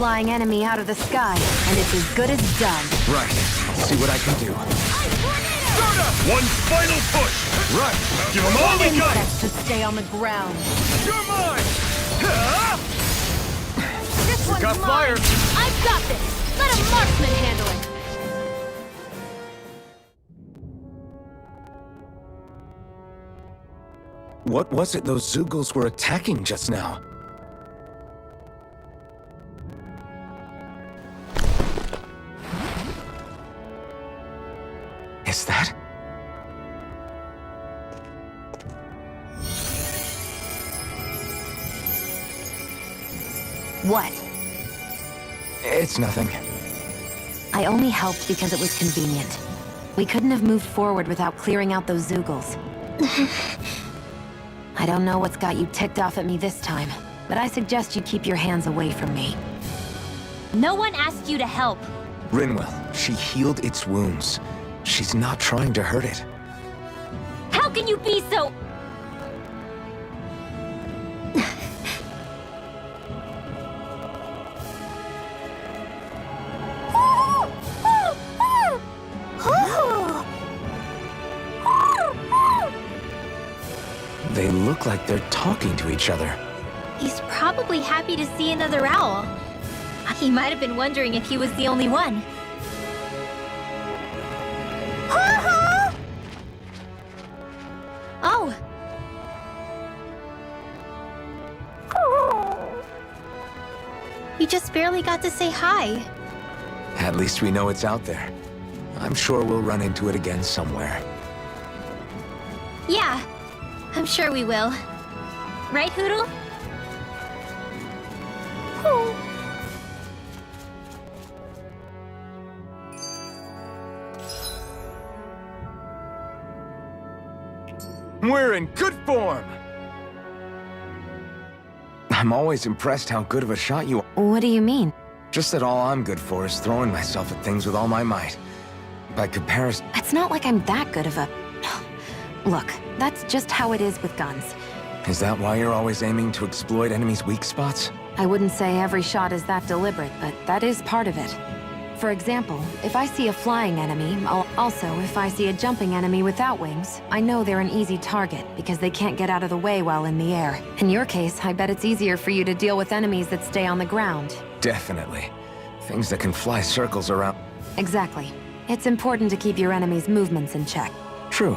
flying enemy out of the sky, and it's as good as done. Right. I'll see what I can do. One final push! Right! Give them all we got! Insects should stay on the ground. You're mine! This one's got mine. fire. I've got this. Let a marksman handle it. What was it those Zeugles were attacking just now? Is that? What? It's nothing. I only helped because it was convenient. We couldn't have moved forward without clearing out those Zeugles. I don't know what's got you ticked off at me this time, but I suggest you keep your hands away from me. No one asked you to help. Rinwell, she healed its wounds. She's not trying to hurt it. How can you be so... They look like they're talking to each other. He's probably happy to see another owl. He might have been wondering if he was the only one. Oh! You just barely got to say hi. At least we know it's out there. I'm sure we'll run into it again somewhere. Yeah, I'm sure we will. Right, Hoodle? We're in good form! I'm always impressed how good of a shot you are. What do you mean? Just that all I'm good for is throwing myself at things with all my might. By comparison... It's not like I'm that good of a... Look, that's just how it is with guns. Is that why you're always aiming to exploit enemies' weak spots? I wouldn't say every shot is that deliberate, but that is part of it. For example, if I see a flying enemy, if I see a jumping enemy without wings, I know they're an easy target because they can't get out of the way while in the air. In your case, I bet it's easier for you to deal with enemies that stay on the ground. Definitely. Things that can fly circles around... Exactly. It's important to keep your enemy's movements in check. True.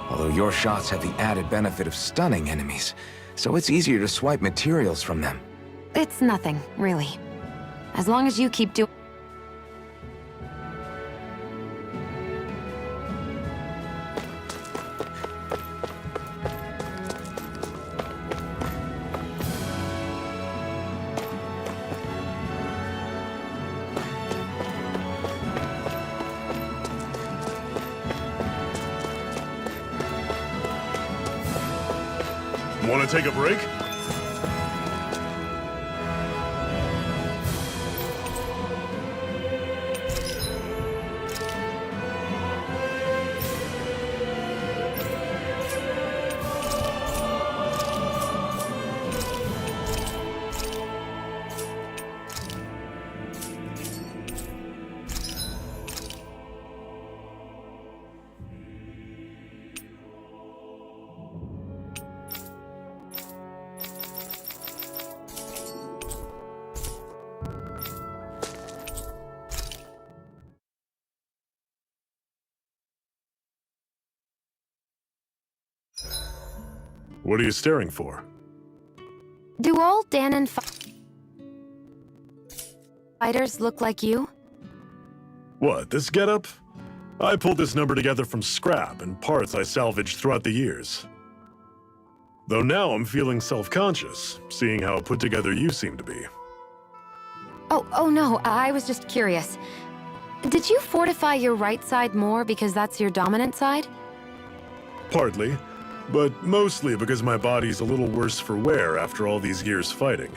Although your shots have the added benefit of stunning enemies, so it's easier to swipe materials from them. It's nothing, really. As long as you keep doing... Want to take a break? What are you staring for? Do all Danon fighters look like you? What, this getup? I pulled this number together from scrap and parts I salvaged throughout the years. Though now I'm feeling self-conscious, seeing how put together you seem to be. Oh no, I was just curious. Did you fortify your right side more because that's your dominant side? Partly, but mostly because my body's a little worse for wear after all these years fighting.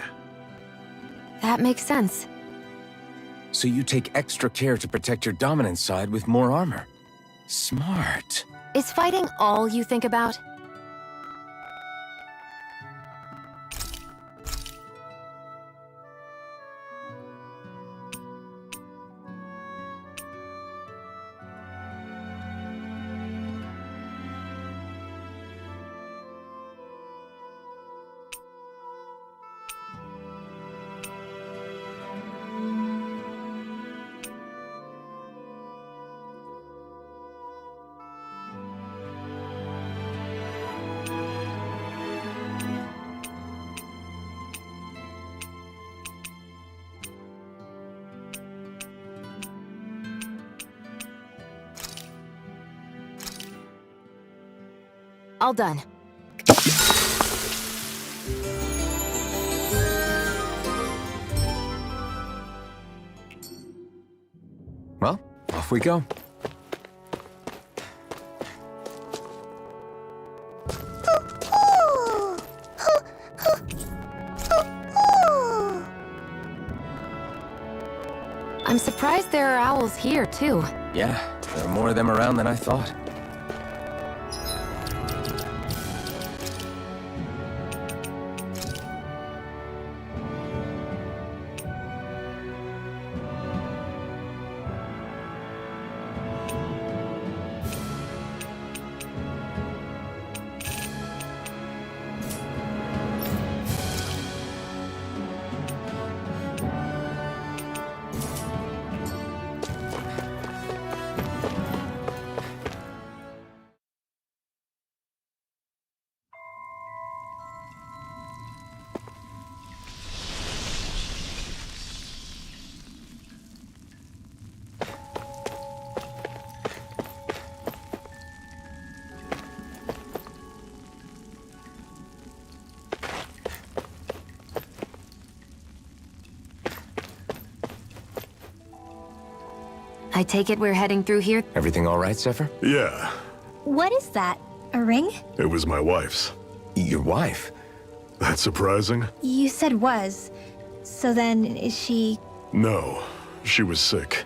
That makes sense. So you take extra care to protect your dominant side with more armor. Smart. Is fighting all you think about? All done. Well, off we go. I'm surprised there are owls here, too. Yeah, there are more of them around than I thought. I take it we're heading through here? Everything all right, Zephyr? Yeah, What is that? A ring? it was my wife's. Your wife? That's surprising? You said was. So then, is she... No, she was sick.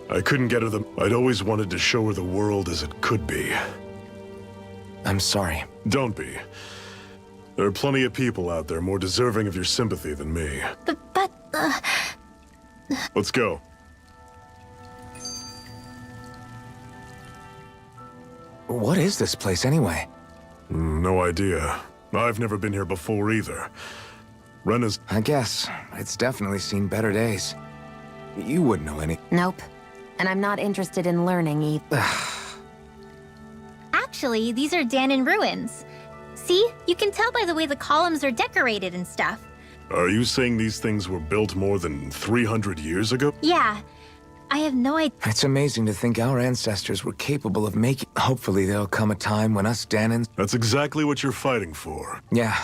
I couldn't get her the... I'd always wanted to show her the world as it could be. I'm sorry. Don't be. There are plenty of people out there more deserving of your sympathy than me. But, Let's go. What is this place, anyway? No idea. I've never been here before either. Rena's... I guess. It's definitely seen better days. You wouldn't know any... Nope. And I'm not interested in learning either. Actually, these are Danon ruins. See? You can tell by the way the columns are decorated and stuff. Are you saying these things were built more than 300 years ago? Yeah. I have no idea. It's amazing to think our ancestors were capable of making... Hopefully there'll come a time when us Danons... That's exactly what you're fighting for. Yeah.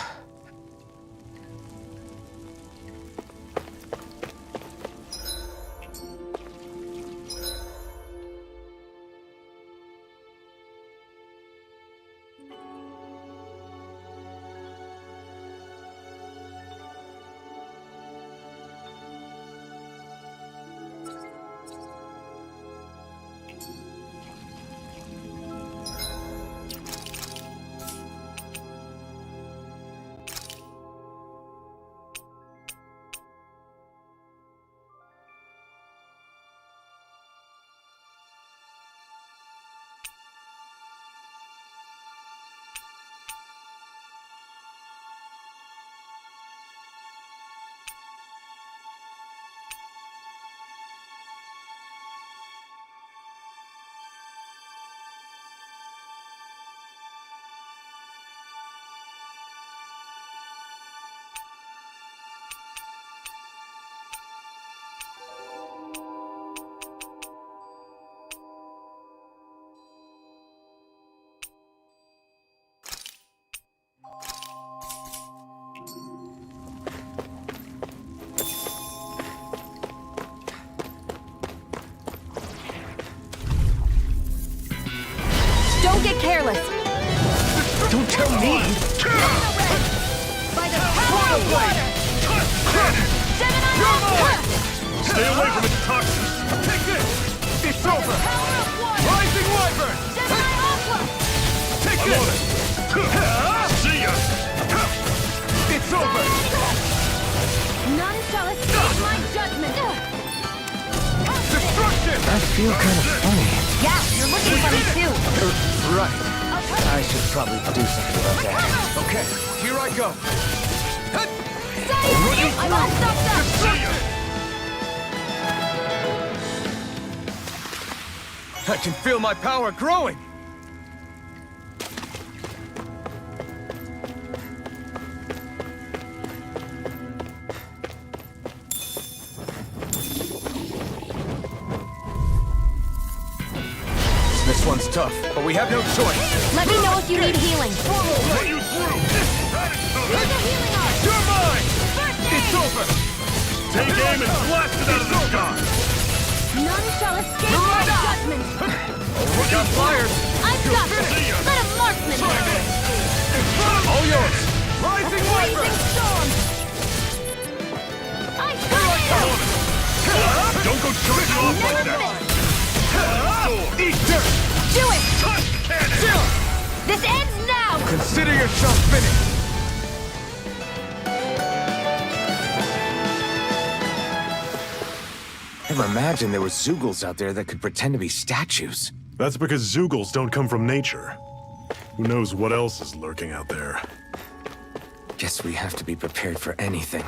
Don't get careless! Don't tell me! By the power of water! Stay away from its toxins! Take this! It's over! Rising Wyvern! Take this! See ya! It's over! None shall escape my judgment! Destruction! I feel kind of funny. Yeah, you're looking funny too! Right. I should probably do something about that. Okay, here I go. I'm all stopped up! See ya! I can feel my power growing! This one's tough, but we have no choice. Let me know if you need healing. Run you through! Here's a healing arm. You're mine! First It's aid. over! Take aim and blast it out of the sky! None shall escape my judgment. We got fired! I've got this. Let a marksman handle it. All yours! Rising Blazing storm. I got you. Don't go charging off like Never that! miss. Eat dirt! Do it. Cannon! This ends now. Consider yourself finished! Never imagined there were Zeugles out there that could pretend to be statues. That's because Zeugles don't come from nature. Who knows what else is lurking out there? Guess we have to be prepared for anything.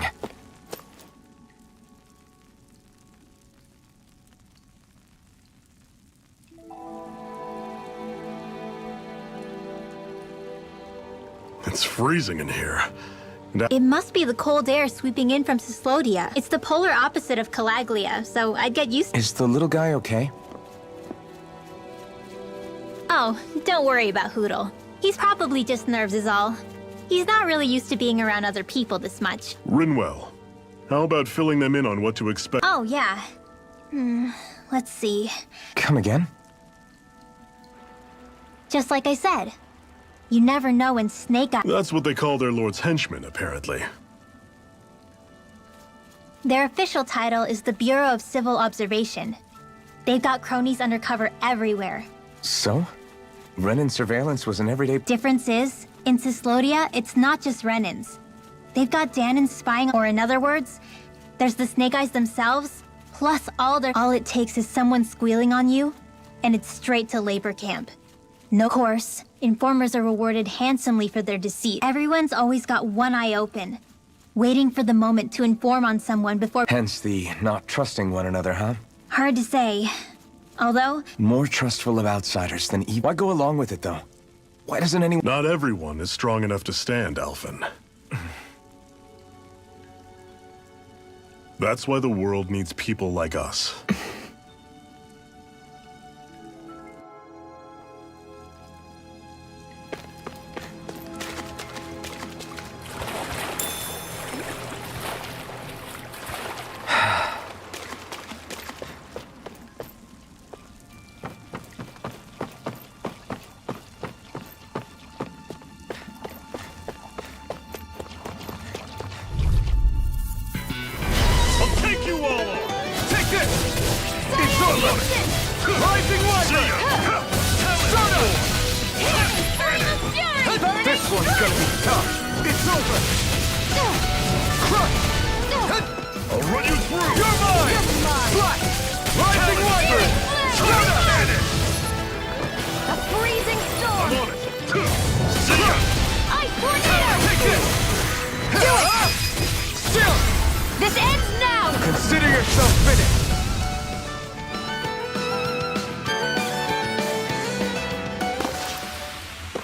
It's freezing in here. It must be the cold air sweeping in from Sislodia. It's the polar opposite of Calaglia, so I'd get used to. Is the little guy okay? Oh, don't worry about Hoodle. He's probably just nerves is all. He's not really used to being around other people this much. Rinwell, how about filling them in on what to expect? Oh, yeah. Let's see. Come again? Just like I said, you never know when Snake Eyes... That's what they call their lord's henchmen, apparently. Their official title is the Bureau of Civil Observation. They've got cronies undercover everywhere. So? Renin surveillance was an everyday... Difference is, in Sislodia, it's not just Renins. They've got Danins spying, or in other words, there's the Snake Eyes themselves, plus all it takes is someone squealing on you, and it's straight to labor camp. No course, informers are rewarded handsomely for their deceit. Everyone's always got one eye open, waiting for the moment to inform on someone before... Hence the not trusting one another, huh? Hard to say. Although, More trustful of outsiders than evil. Why go along with it, though? Why doesn't anyone... Not everyone is strong enough to stand, Alphen. That's why the world needs people like us. Take you all on! Take this! It's over! Rising Libre! Soda! This one's gonna be tough! It's over! Crush! I'll run you through! You're mine! Slash! Rising Libre! Soda! A freezing storm. I'm on it! See ya! Ice tornado. Take this! Do it. Still! This ends now. Consider yourself finished!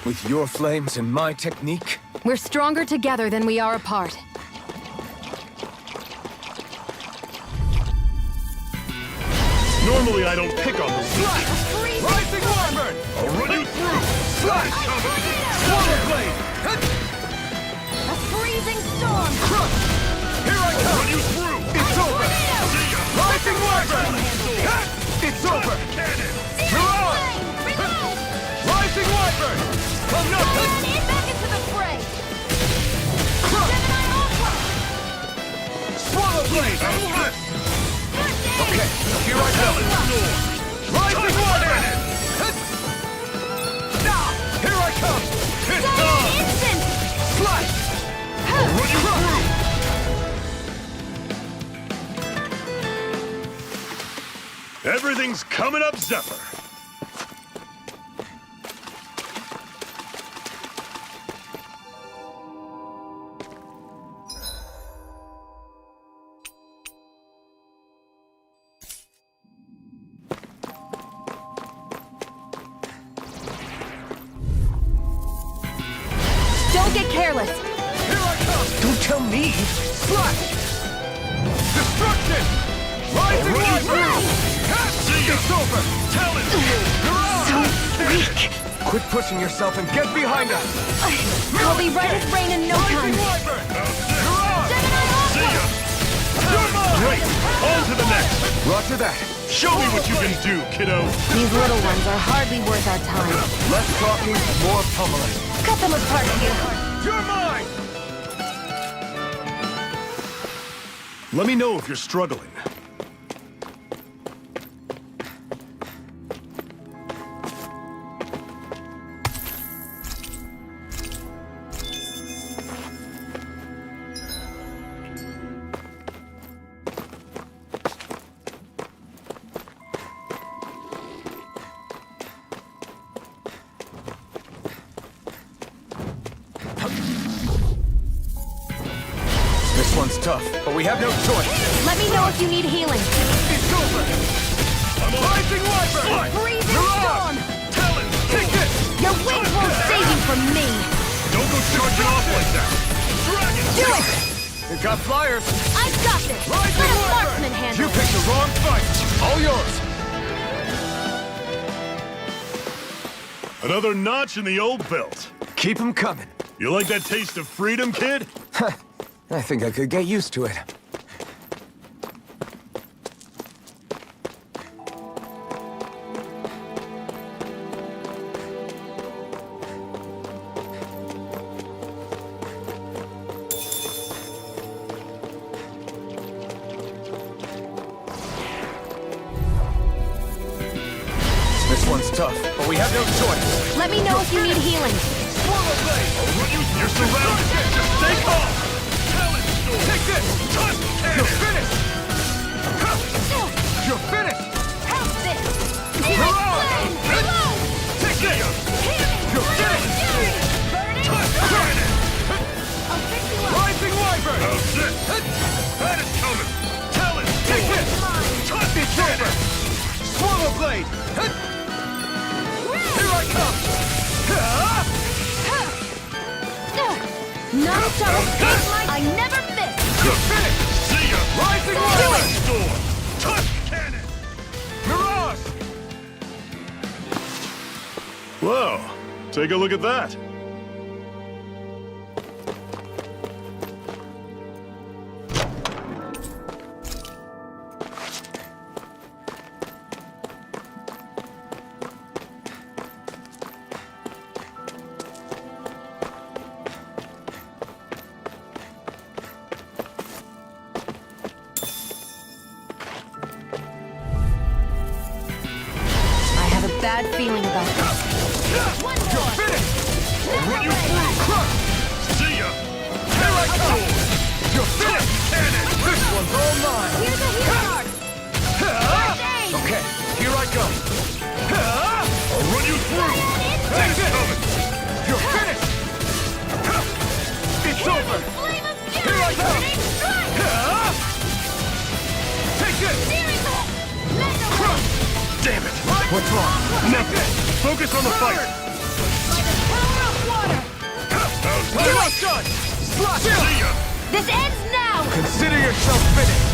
With your flames and my technique, We're stronger together than we are apart. Normally I don't pick on the weak. Rising Wyvern! I'll run you through! Slash! Swallow Blade! A freezing storm. Crush! Here I I'll come! run you through! It's over! See ya! Rising Wyvern! It's over! Cannon! Mirage! Reload. Rising Wyvern! From nothing! And back into the fray. Crush! Gemini Ultra. Swallow Blade! Okay, here I go! Rising Wyvern! Here I come! It's done! Instant. Slash! I'll run you through! Everything's coming up, Zephyr! Don't get careless. Here I come! Don't tell me! Slash! Destruction! Rising Already Wyvern! See ya! It's over! Talent! Mirage! Don't freak! Quit pushing yourself and get behind us! I'll be right as rain in no time. Great! On to the next! Roger that. Show me what you can do, kiddo! These little ones are hardly worth our time. Less talking, more pummeling. Cut them apart here. You're mine! Let me know if you're struggling. This one's tough, but we have no choice. Let me know if you need healing. It's over! Rising Wyvern! Freezing storm! Take this! Your wings won't save you from me. Don't go charging off like that! Do it! You got flyers! I've got this. Let a marksman handle You it. picked the wrong fight! All yours! Another notch in the old belt. Keep them coming. You like that taste of freedom, kid? I think I could get used to it. This one's tough, but we have no choice. Let me know if you need healing. You're surrounded! Just stay calm! Take this! You're finished! You're finished! Help this! Reload! Reload! Take this! You're finished! I'll pick you up. Rising Wyvern! That's it! That is coming! Tell it! Take this! It's over! Swallow Blade! Here I come! Non-stop escape like I never miss. You're finished! See ya! Rising Do Wyvern! it! Storm! Touch cannon! Mirage! Whoa! Take a look at that! Bad feeling about this. One more. Finished! Run you through! Crush! See ya! Here I come! You're finished! Cannon! This one's all mine! Here's a healer. Okay, here I go! I'll run you through! Take That's this! coming! You're finished! It's over! Flame of fury. Here I come! Burning strike. Take this! Mega Crush! Damn it! What's wrong? Nothing! Focus on the fight! by the power of water. You're not done! Slash him! See ya! This ends now. Consider yourself finished!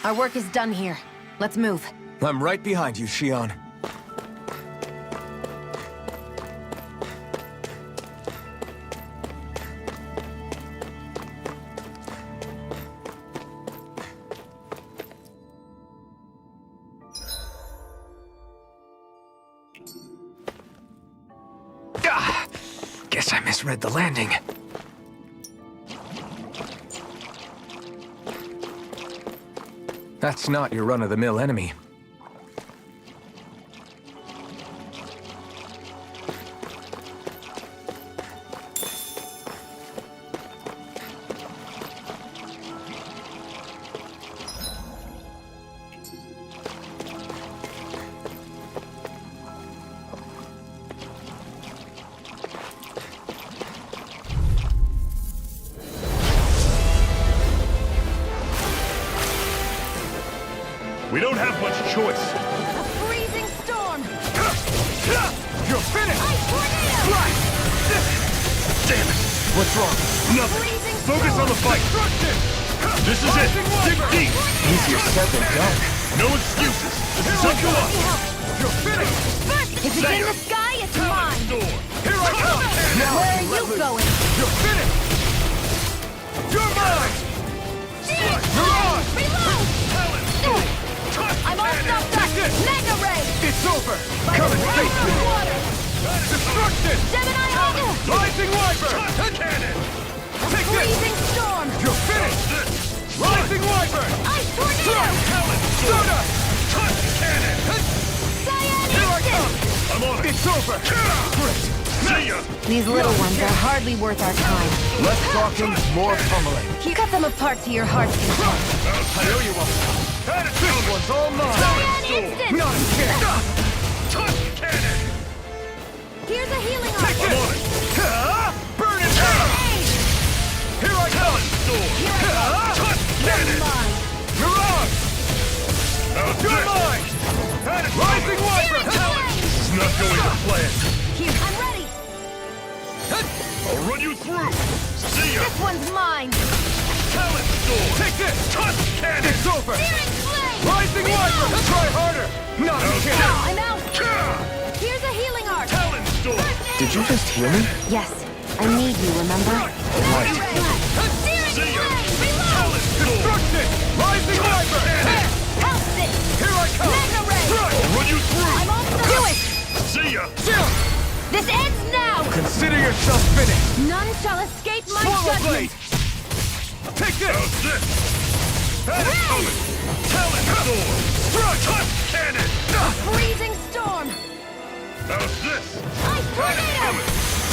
Our work is done here. Let's move. I'm right behind you, Shion. Guess I misread the landing. That's not your run-of-the-mill enemy. We don't have much choice. A freezing storm. You're finished! Ice tornado. Right! Damn it! What's wrong? Nothing! Freezing Focus on the fight! Destruction! This is it! Dig deep! Easier said than done. No excuses! This is it! Go on! You're finished! If it's in the sky, it's mine! Here I come! Where are you going? You're finished! You're mine! You're on! Reload! I'm all stopped up! Mega Ray! It's over! Come and face me! Destruction! Gemini Ultra! Rising Wiper! Cannon! Take this! Freezing Storm! You're finished! Rising Wiper! Ice Tornado! Soda! Cannon! Cyan Here I come! Instant! I'm on it! It's over! Great! See ya! These little ones are hardly worth our time. Less talking, more pummeling. You cut them apart to your heart's content. I know you won't. This one's all mine! Cyan Instant! Not a chance! Cannon! Here's a healing Take arm! this! Burn it down! Here I come! You're mine! You're on! You're mine! Rising Wiper! This is not going to plan. Here, I'm ready! I'll run you through! See ya! This one's mine! Talent Storm! Take this! Cannon! It's over! Searing Flame! Rising Wiper! Try harder! Not a chance! I'm out! Here's a healing arc! Talent Storm! Did you just hear me? Yes, I need you, remember? See ya! Talent Storm! Destruction! Rising Wiper! Help this! Here I come! Mega Ray! I'll run you through! I'm all set! Do it! See ya! This ends now! Consider yourself finished! None shall escape my Swallow judgment! Blade! Take this! How's this? That's coming! Talent Storm! Touch Cannon! Freezing Storm! How's this? Ice Tornado!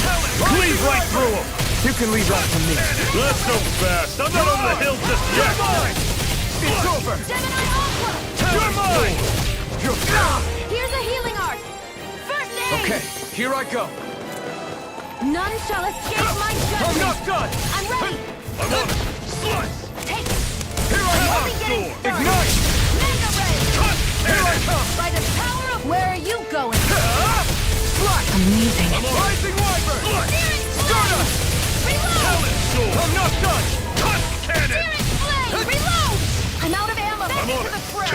Talent! Cleave right through him! You can leave that to me. That's so fast! I'm not over the hill just You're yet! mine! It's over! Gemini Ultra! You're mine! You're... Here's a healing arc! First aid! Okay, here I go! None shall escape my I'm judgment! not done! I'm ready! I'm on it! Slice! Take Here I I'll come! be getting started! Ignite! Mega Ray! Here I come! By the power of... Where are you going? Slash! Amazing. Rising Wiper! Searing Soda! Reload! Talent Storm! I'm not done! Touch Cannon! Searing Flame! Reload! I'm out of ammo! Back I'm on into the it! fray!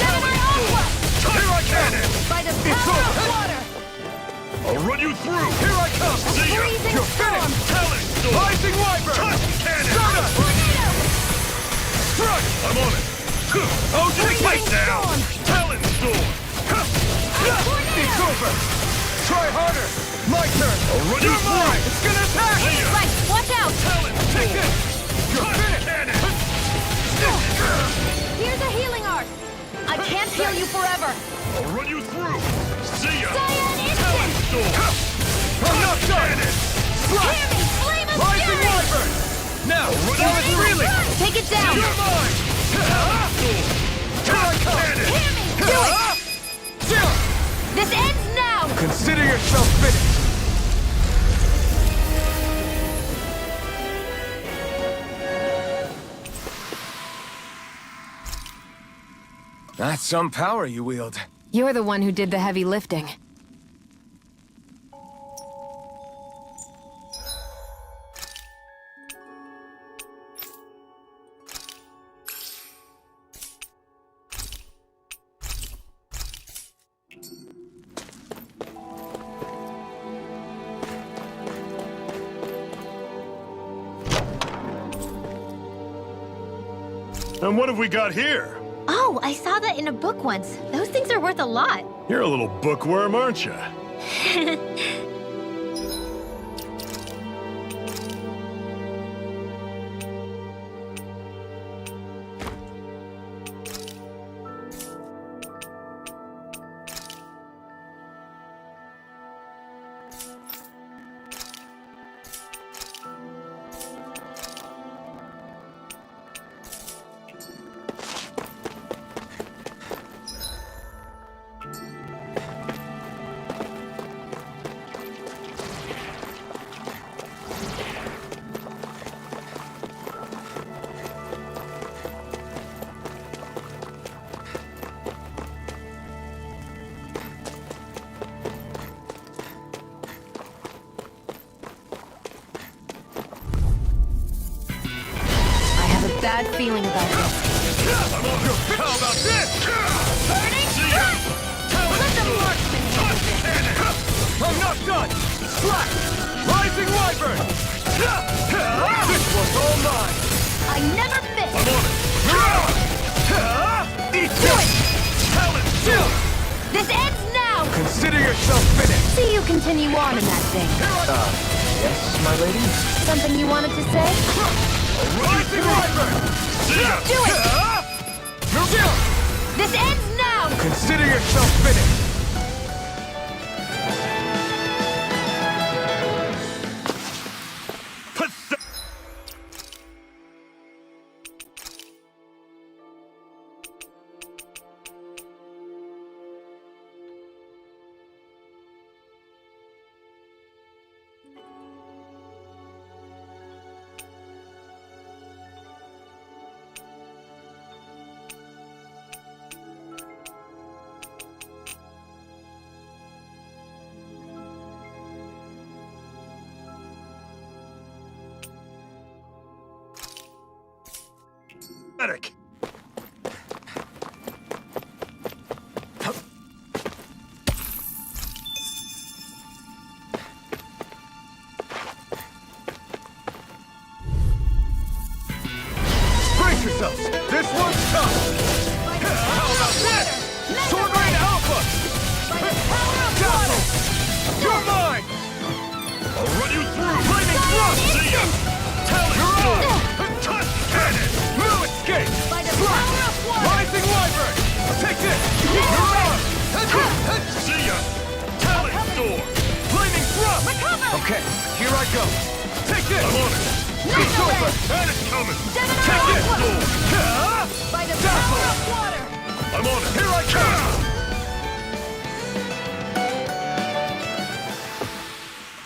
Gemini Ultra! Here I come! By the It's power of over. water! I'll run you through! Here I come! See ya! Freezing You're Storm! finished! Talent Storm! Rising Wiper! Touch Cannon! Soda! Tornado! Struck! I'm on it! Oh, just Freezing wait now! Storm! Talent Storm! It's over! Try harder! My turn! I'll run you You're through! mine! It's gonna attack! See ya! Right, watch out! Talent Take Storm! this! You're Touch finished! Cannon! Here's a healing arc! I can't heal you forever! I'll run you through! See ya! Cyan Talent Instant! Storm! I'm not done! Hear Slash! me! Flame of Rising Fury! Wiper! Now, run feel you it through. reeling! Take it down! You're mine! Talent Storm! Here I come! Cannon! Hear me! Do it! This ends now! Consider yourself finished! That's some power you wield. You're the one who did the heavy lifting. And what have we got here? Oh, I saw that in a book once. Those things are worth a lot. You're a little bookworm, aren't you? bad feeling about this. I'm on your feet. How about this? Burning strike! Let the marksman handle this. I'm not done! Slack! Rising wyvern! This one's all mine! I never miss! I'm on it! Eat Do it! Talent shield! This ends now! Consider yourself finished! See you continue on in that thing. Yes, my lady? Something you wanted to say? Rising wyvern! Do it! This ends now! Consider yourself finished! Medic! Brace yourselves! This one's tough! How about this? Sword Rain Alpha! Castle! You're mine! I'll run you through! Flaming Thrust! See ya! Talent Storm! Touch Cannon! No escape! Rising Wyvern! Take this! You're on! See ya! Talent Storm! Flaming Thrust! Okay, here I go. Take this! I'm on it! It's over! And it's coming! Take this! Dazzle! I'm on it! Here I come!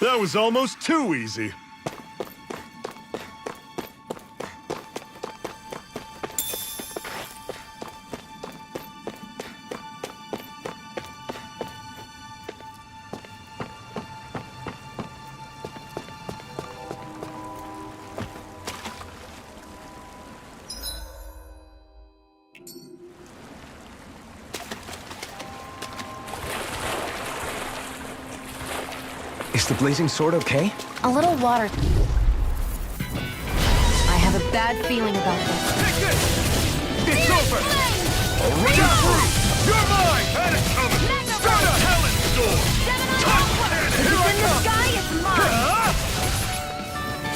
That was almost too easy. Is the blazing sword okay? A little water. I have a bad feeling about this. Take this! It's over! Already through! You're mine! And it's coming! Start up! Talent Storm! Touch Cannon! Here I come!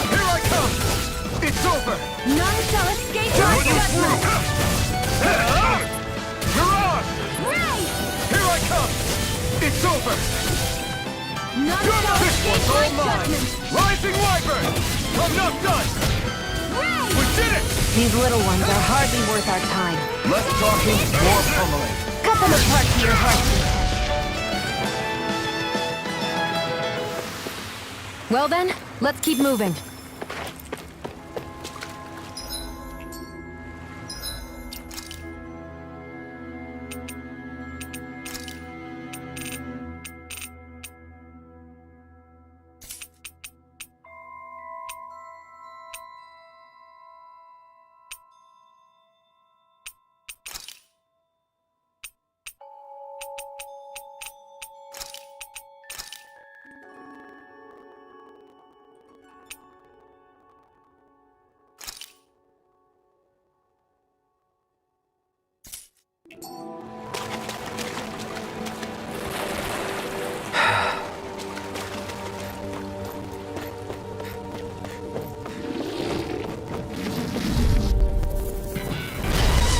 Here I come! It's over! None shall escape Run my you through! judgment! And it's coming! Mirage! Ray! Here I come! It's over! None shall This escape one's my all mine! judgment! Rising Wyvern! I'm not done! Ray! We did it! These little ones are hardly worth our time. Less talking, more pummeling. Cut them apart to your heart. Well then, let's keep moving.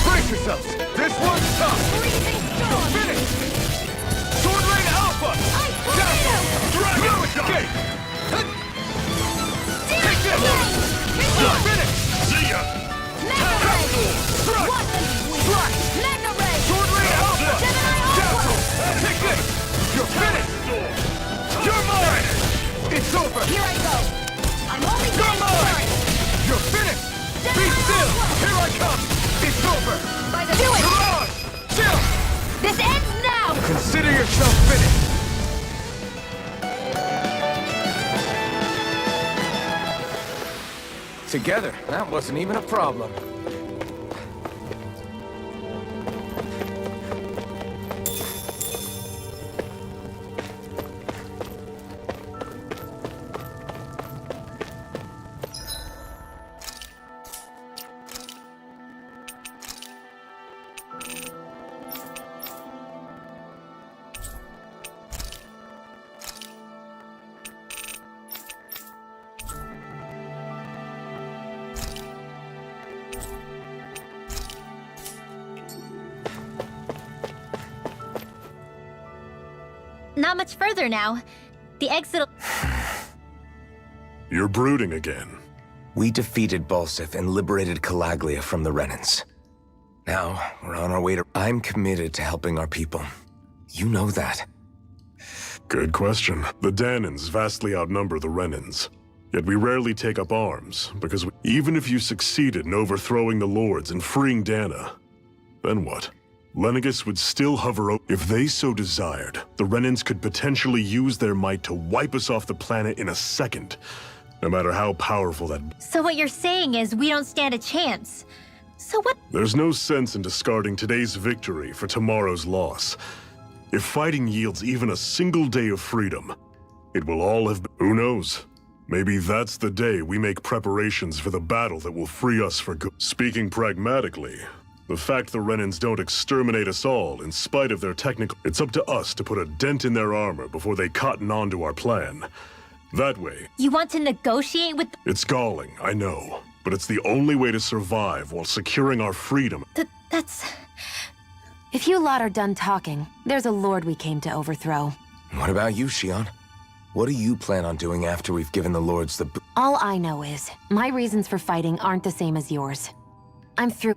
Brace yourselves! This one's tough! You're finished! Sword Rain Alpha! Dazzle! Dragon Escape! Take this! You're finished! See ya! Castle! Strike! Slash! Sword Rain Alpha! Dazzle! Take this! You're finished! You're mine! It's over! Here I go! I'm only You're getting mine! started! You're finished! Be still! Here I come! It's over! Do it! Mirage! Chill! This ends now! Consider yourself finished. Together, that wasn't even a problem. not much further now. The exit... You're brooding again. We defeated Balsif and liberated Calaglia from the Renans. Now, we're on our way to... I'm committed to helping our people. You know that. Good question. The Danans vastly outnumber the Renans. Yet we rarely take up arms, because even if you succeeded in overthrowing the Lords and freeing Dana, then what? Lenegis would still hover if they so desired. The Renans could potentially use their might to wipe us off the planet in a second, no matter how powerful that... So what you're saying is we don't stand a chance. So what... There's no sense in discarding today's victory for tomorrow's loss. If fighting yields even a single day of freedom, it will all have been... Who knows? Maybe that's the day we make preparations for the battle that will free us for good. Speaking pragmatically, the fact the Renans don't exterminate us all in spite of their technical... It's up to us to put a dent in their armor before they cotton on to our plan. That way... You want to negotiate with... It's galling, I know. But it's the only way to survive while securing our freedom. That's... If you lot are done talking, there's a lord we came to overthrow. What about you, Shion? What do you plan on doing after we've given the Lords the... All I know is, my reasons for fighting aren't the same as yours. I'm through...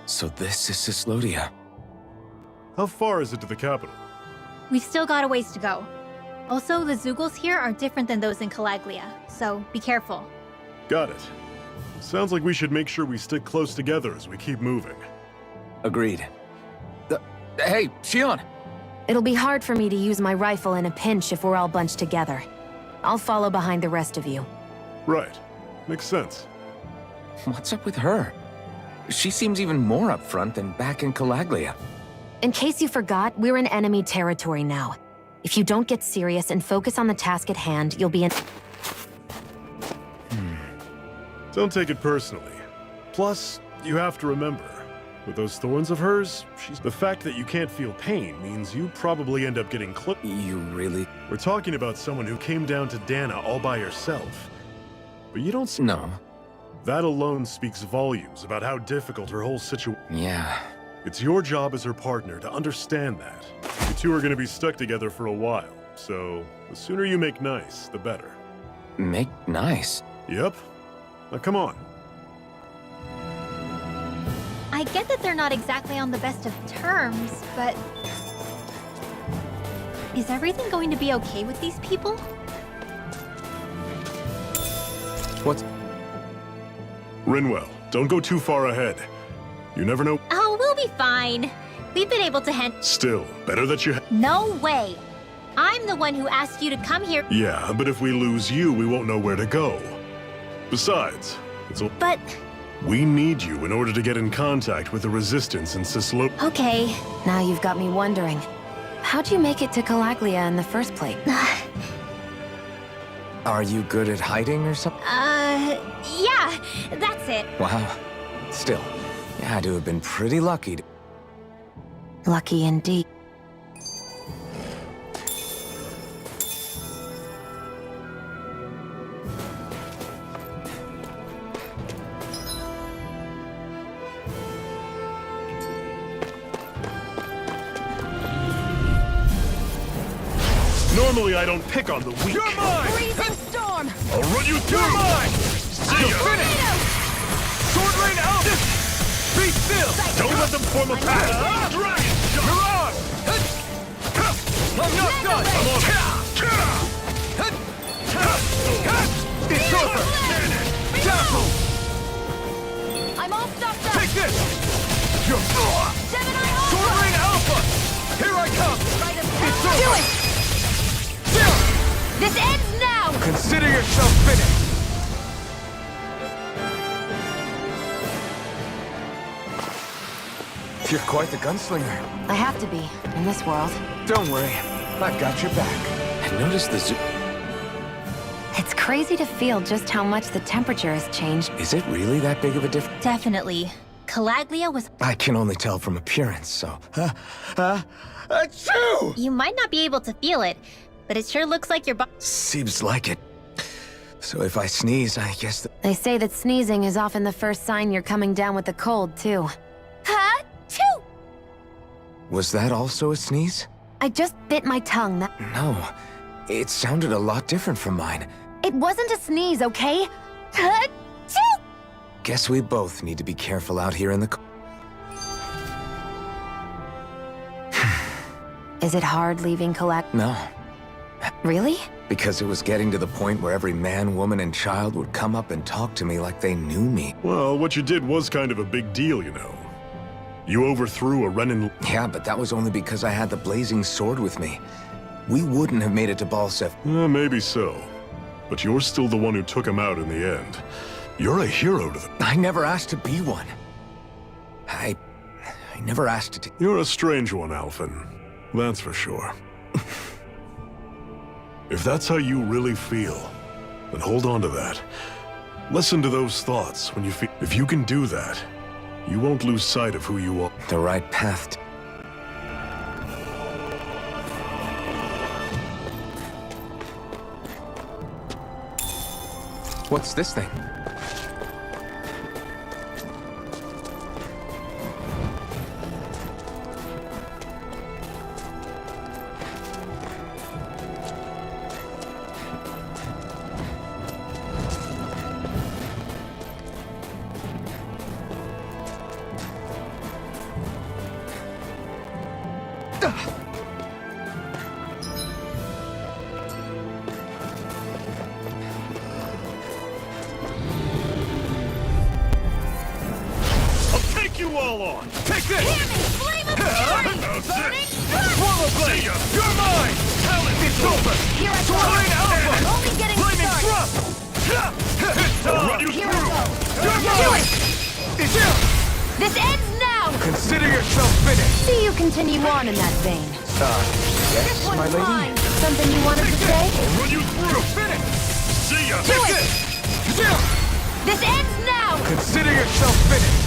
So this is Cislodia. How far is it to the capital? We've still got a ways to go. Also, the Zeugles here are different than those in Calaglia, so be careful. Got it. Sounds like we should make sure we stick close together as we keep moving. Agreed. Hey, Shion! It'll be hard for me to use my rifle in a pinch if we're all bunched together. I'll follow behind the rest of you. Right. Makes sense. What's up with her? She seems even more upfront than back in Calaglia. In case you forgot, we're in enemy territory now. If you don't get serious and focus on the task at hand, you'll be in... Don't take it personally. Plus, you have to remember, with those thorns of hers, the fact that you can't feel pain means you probably end up getting clipped. You really... We're talking about someone who came down to Dana all by herself. But you don't... No. That alone speaks volumes about how difficult her whole situation... Yeah. It's your job as her partner to understand that. You two are going to be stuck together for a while, so the sooner you make nice, the better. Make nice? Yep. Now come on. I get that they're not exactly on the best of terms, but... Is everything going to be okay with these people? What's... Rinwell, don't go too far ahead. You never know. Oh, we'll be fine. We've been able to Still, better that you... No way! I'm the one who asked you to come here. Yeah, but if we lose you, we won't know where to go. Besides, But... We need you in order to get in contact with the Resistance in Cislo... Okay. Now you've got me wondering. How'd you make it to Calaglia in the first place? Are you good at hiding or something? Yeah, that's it. Wow. Still, you had to have been pretty lucky to... Lucky indeed. Normally I don't pick on the weak. You're mine! Freezing storm! I'll run you through! You're mine! See ya! Sword rain out! Be still! Don't let them form a path! Dragon shot! You're on! I'm not done! I'm on! It's over! Dazzle! I'm all stuffed up! Take this! You're... Gemini Sword rain alpha! Here I come! It's over! Do it! This ends now! Consider yourself finished! You're quite the gunslinger. I have to be, in this world. Don't worry, I've got your back. I noticed the It's crazy to feel just how much the temperature has changed. Is it really that big of a difference? Definitely. Calaglia was... I can only tell from appearance, so... Achoo! You might not be able to feel it, but it sure looks like your Seems like it. So if I sneeze, I guess They say that sneezing is often the first sign you're coming down with the cold, too. Ha-choo! Was that also a sneeze? I just bit my tongue. No. It sounded a lot different from mine. It wasn't a sneeze, okay? Ha-choo! Guess we both need to be careful out here in the... Is it hard leaving No. Really? Because it was getting to the point where every man, woman, and child would come up and talk to me like they knew me. Well, what you did was kind of a big deal, you know. You overthrew a Renin... Yeah, but that was only because I had the blazing sword with me. We wouldn't have made it to Balsef. Maybe so. But you're still the one who took him out in the end. You're a hero to them. I never asked to be one. I never asked to... You're a strange one, Alphen. That's for sure. If that's how you really feel, then hold on to that. Listen to those thoughts when you feel... If you can do that, you won't lose sight of who you are. The right path. What's this thing? You all on! Take this! Flame of fury! Burning Swallow Blade! You're mine! Talent! It's over! Here I go! Swallowing Alpha! I'm only getting Flaming started! Thrust! I'll run you Here I through! go! You're Do mine! it! It's you! This ends now! Consider yourself finished! See you continue on in that vein. Yes, This one's my lady? mine. Something you wanted to say? I'll run you through! Finish! See ya! Do it! You! This ends now! Consider yourself finished!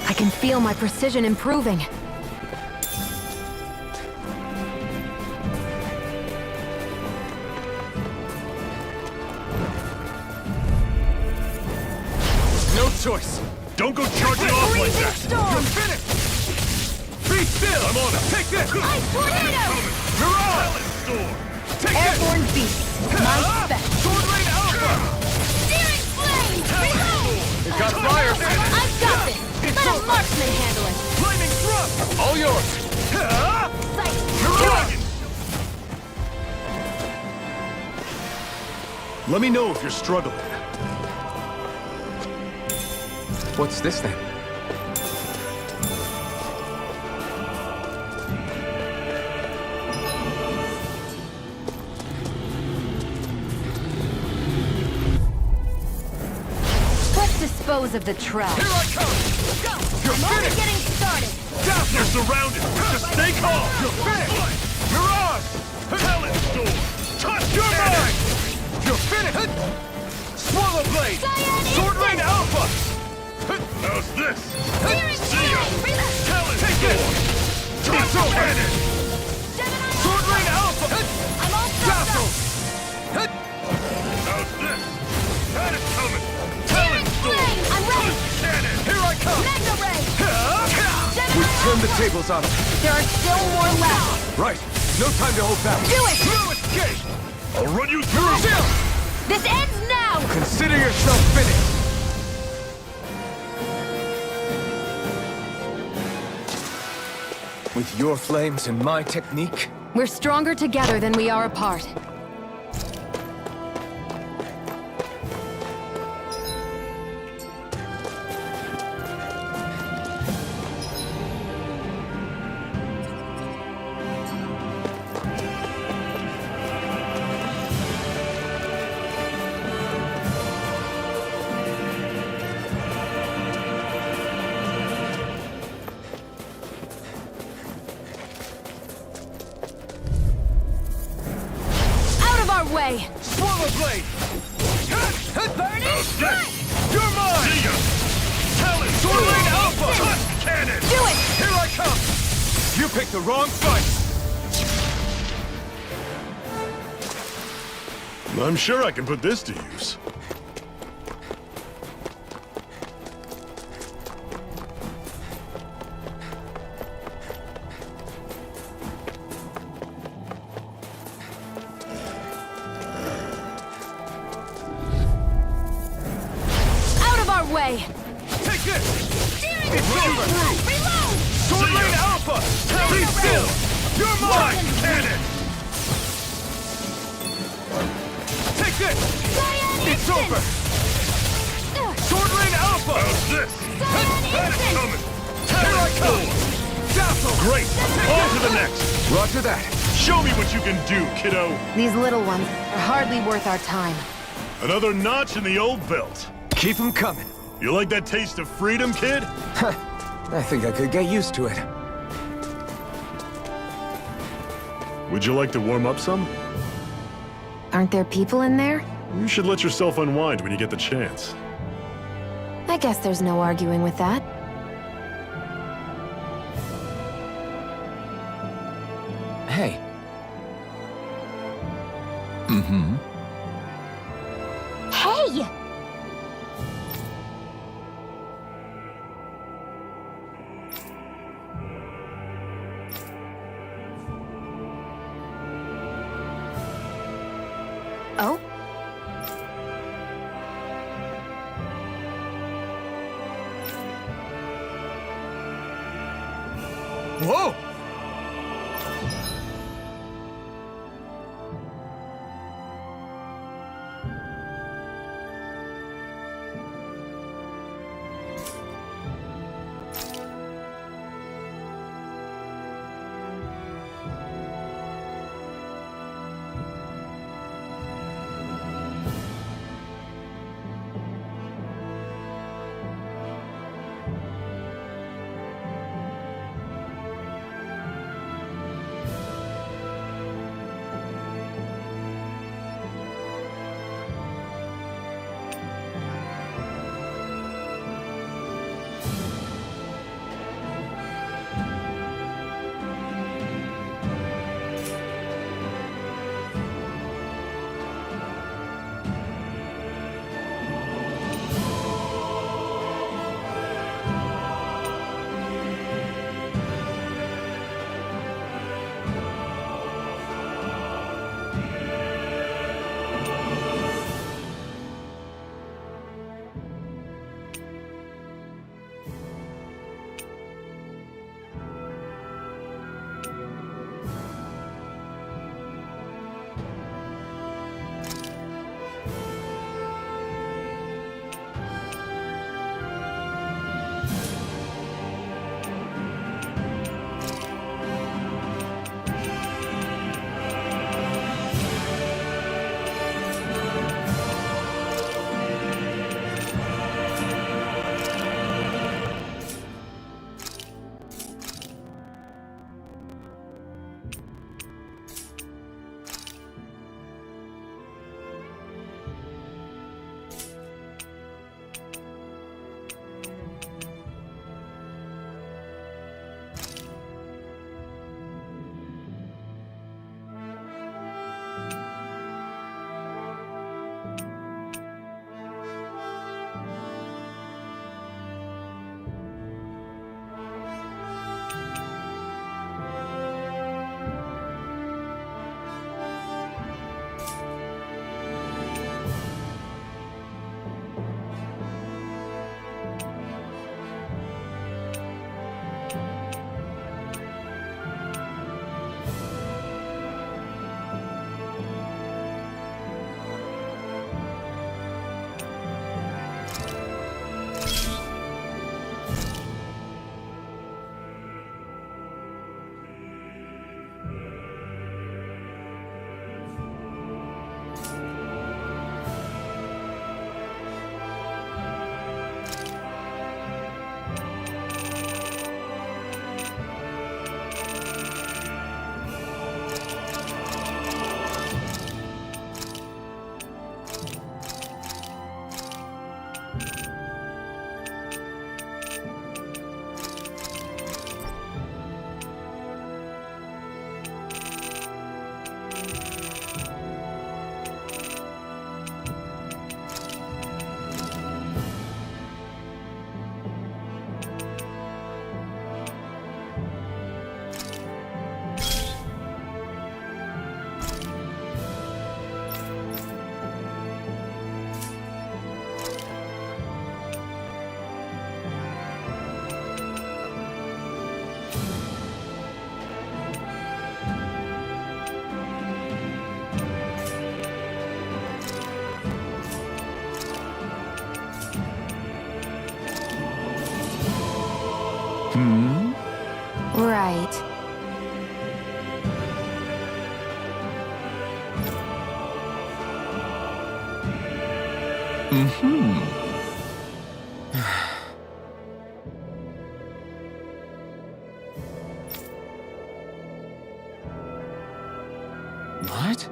I can feel my precision improving. No choice! Don't go charging off like that! You're finished! Be still! I'm on it! Take this! Ice tornado! Mirage! Talent Storm! Take this! Airborne beast. My spec. Sword Rain Alpha! Searing flame! Reload! It got fire! I've got this! It's Let a over. marksman handle it! Flaming thrust! All yours! Sight! Mirage! Let me know if you're struggling. What's this thing? Let's dispose of the trash. Here I come! Go! You're I'm only finished! getting started! You're surrounded! Just stay calm! You're finished! Mirage! Talent Storm! Touch! You're mine! You're finished! Swallow Blade! Cyan Sword Rain instant! Alpha! How's this? Searing See ya! flame! Reload! Talent Take Storm! this! Touch It's over! cannon! Gemini! Sword Rain Alpha! I'm all stopped Dazzle! up! How's this? Had it coming! Searing Talent Storm! flame! I'm ready! Cannon! Here I come! Mega ray! We Gemini! turned the tables on him. There are still more left! Right. No time to hold back. Do it! No escape! I'll run you through! Chill! This ends now! Consider yourself finished. With your flames and my technique, We're stronger together than we are apart. this! You're mine! See ya! Talon! Sword Lane Alpha! Touch cannon! Do it! Here I come! You picked the wrong fight! I'm sure I can put this to use. Out of our way! Take this! Steering It's over! Reload! Sword See ya. Lane Alpha! Talon Be still! array. You're mine! Cannon! Take this! Cyan It's instant! over! Sword Lane Alpha! How's this? Cyan That's instant! coming! Here I come! Dazzle! Great! On to the next! Roger that. Show me what you can do, kiddo! These little ones are hardly worth our time. Another notch in the old belt. Keep them coming. You like that taste of freedom, kid? I think I could get used to it. Would you like to warm up some? Aren't there people in there? You should let yourself unwind when you get the chance. I guess there's no arguing with that. Hey. Hey! Oh? Whoa! Right. What?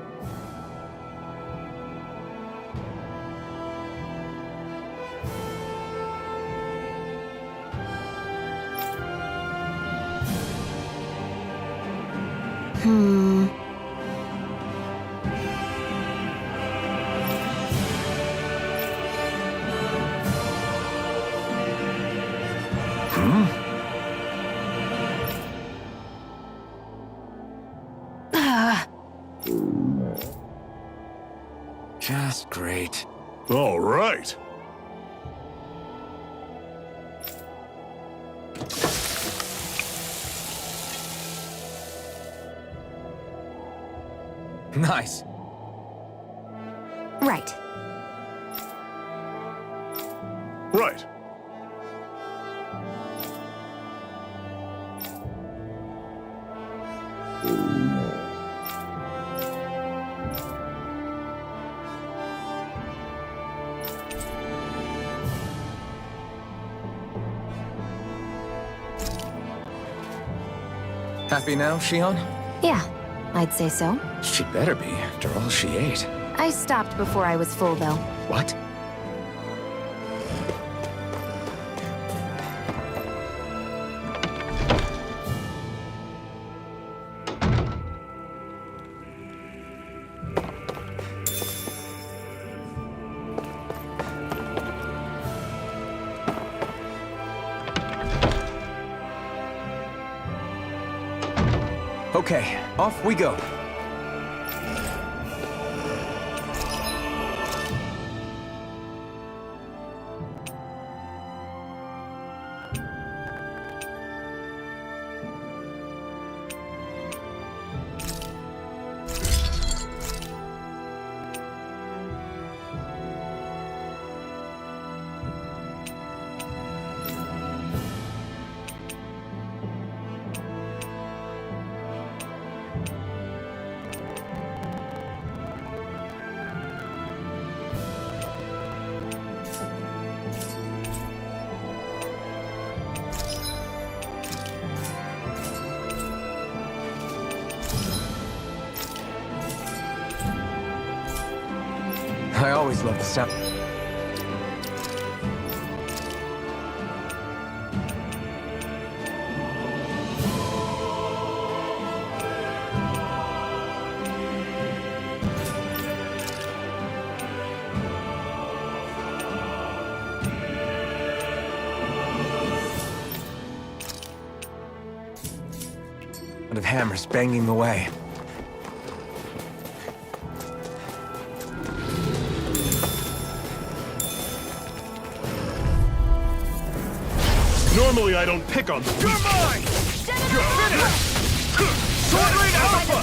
Just great. All right. Nice. Right. Right. Happy now, Shion? Yeah, I'd say so. She better be, after all she ate. I stopped before I was full, though. What? Okay, off we go. I always love the sound. Of hammers banging away. Normally I don't pick on the weak. You're mine! You're finished! Sword Rain Alpha!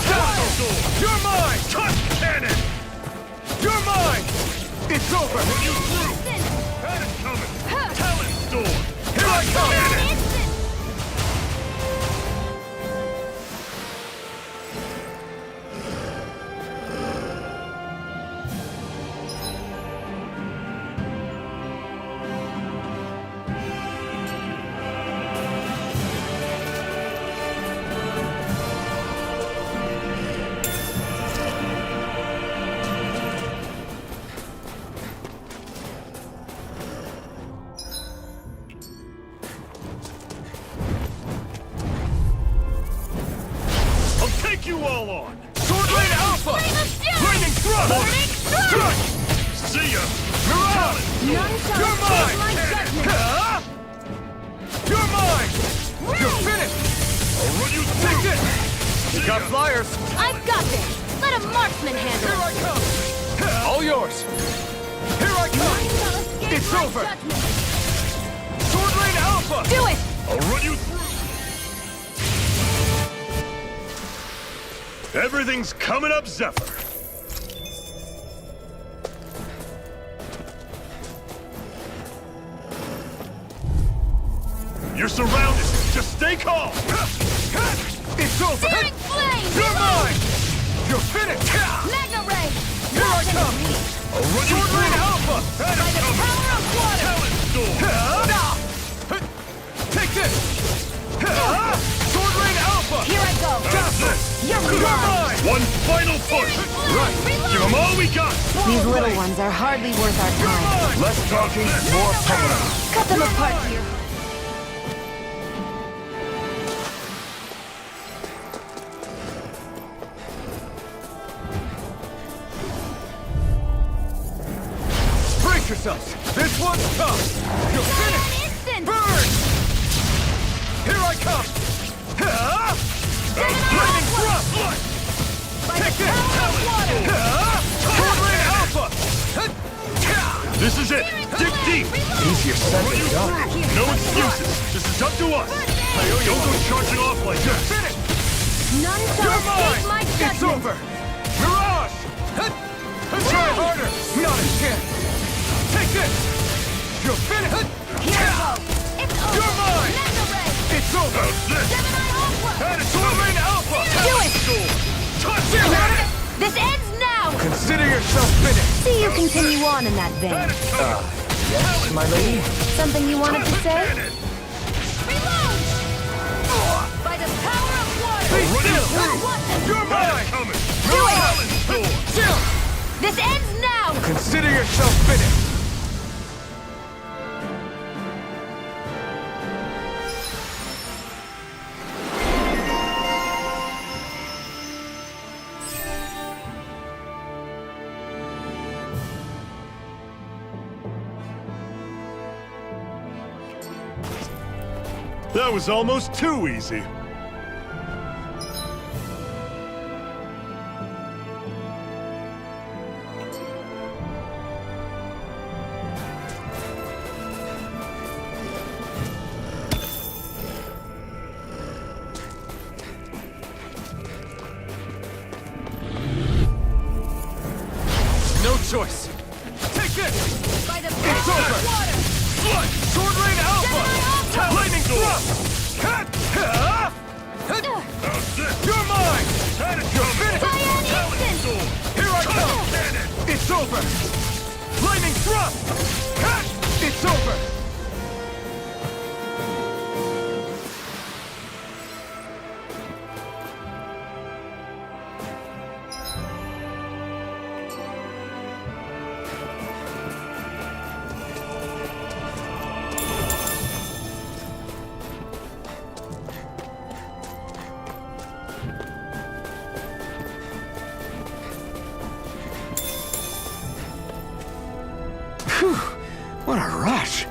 Capital! You're mine! Touch cannon! You're mine! It's over! Run you through! Had it coming! Talent Storm! Here I come! Cannon! None shall escape my judgment! You're mine! You're finished! I'll run you through! Take this! You got flyers! I've got this! Let a marksman handle Here it! I come! All yours! Here I come! It's over! Sword Lane Alpha! Do it! I'll run you through. Everything's coming up, Zephyr. You're surrounded. Just stay calm. It's over! Searing flame! You're mine! You're finished! Magna ray! Here I come! I'll run you Sword Lane through. Alpha! By the power of water! Talent storm. Take this! Sword Lane Alpha! Here I go! Got this! You're You're mine! mine! One final push. Right! Give them all we got. These little ones are hardly worth our You're time. mine! Less talking, more power. Cut them apart here. Brace yourselves! This one's tough! You're finished! Instant! Burn! Here I come! Lightning thrust! By the Take this! power of water! Sword Lane Alpha! This is it. Dig deep. Easier said than done. No excuses. This is up to us. Don't go charging off like You're that. finished! None shall You're escape my mine! It's judgment! over! Mirage! Try harder! Not a chance! Take this! You're finished! Here I go! It's over! You're mine! Magna ray! It's over! Gemini Ultra! Sword Lane Alpha! Do it! Touch it! This ends now! Consider yourself finished! See you continue on in that vein. Yes, my lady? Something you wanted to say? Cannon. Reload! By the power of water! Be still! What the- You're mine! Coming. Do it! Talent storm. Still! This ends now! Consider yourself finished! That was almost too easy. No choice! Take this! By the It's power over! of water! Blood! Sword Lane Alpha! Gemini Ultra! Lightning thrust! You're mine! You're finished! Cyan instant! Here I come! It's over! Lightning thrust! It's over! Whew, what a rush.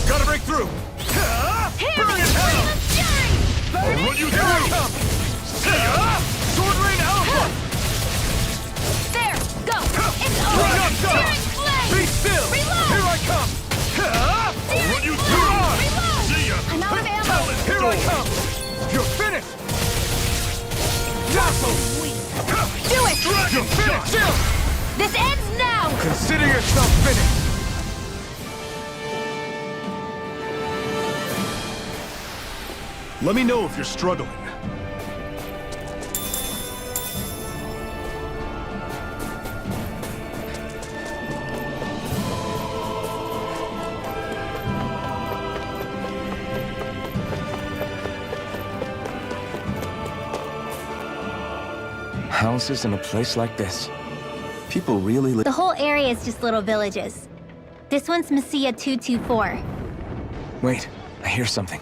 Gotta break through! Here, Burn in hell! I'll run you Here I through. come! Sword Lane Alpha! There! Go! It's Run over! up, dog! Searing flame! Be still! Reload! Here I come! I'll run you You're through. on! Reload! See ya. I'm out of ammo! Talent Here I storm. come! You're finished! Dazzle! Do it! You're finished! Still! This ends now! Consider yourself finished! Let me know if you're struggling. houses in a place like this. People really live. The whole area is just little villages. This one's Messia 224. Wait, I hear something.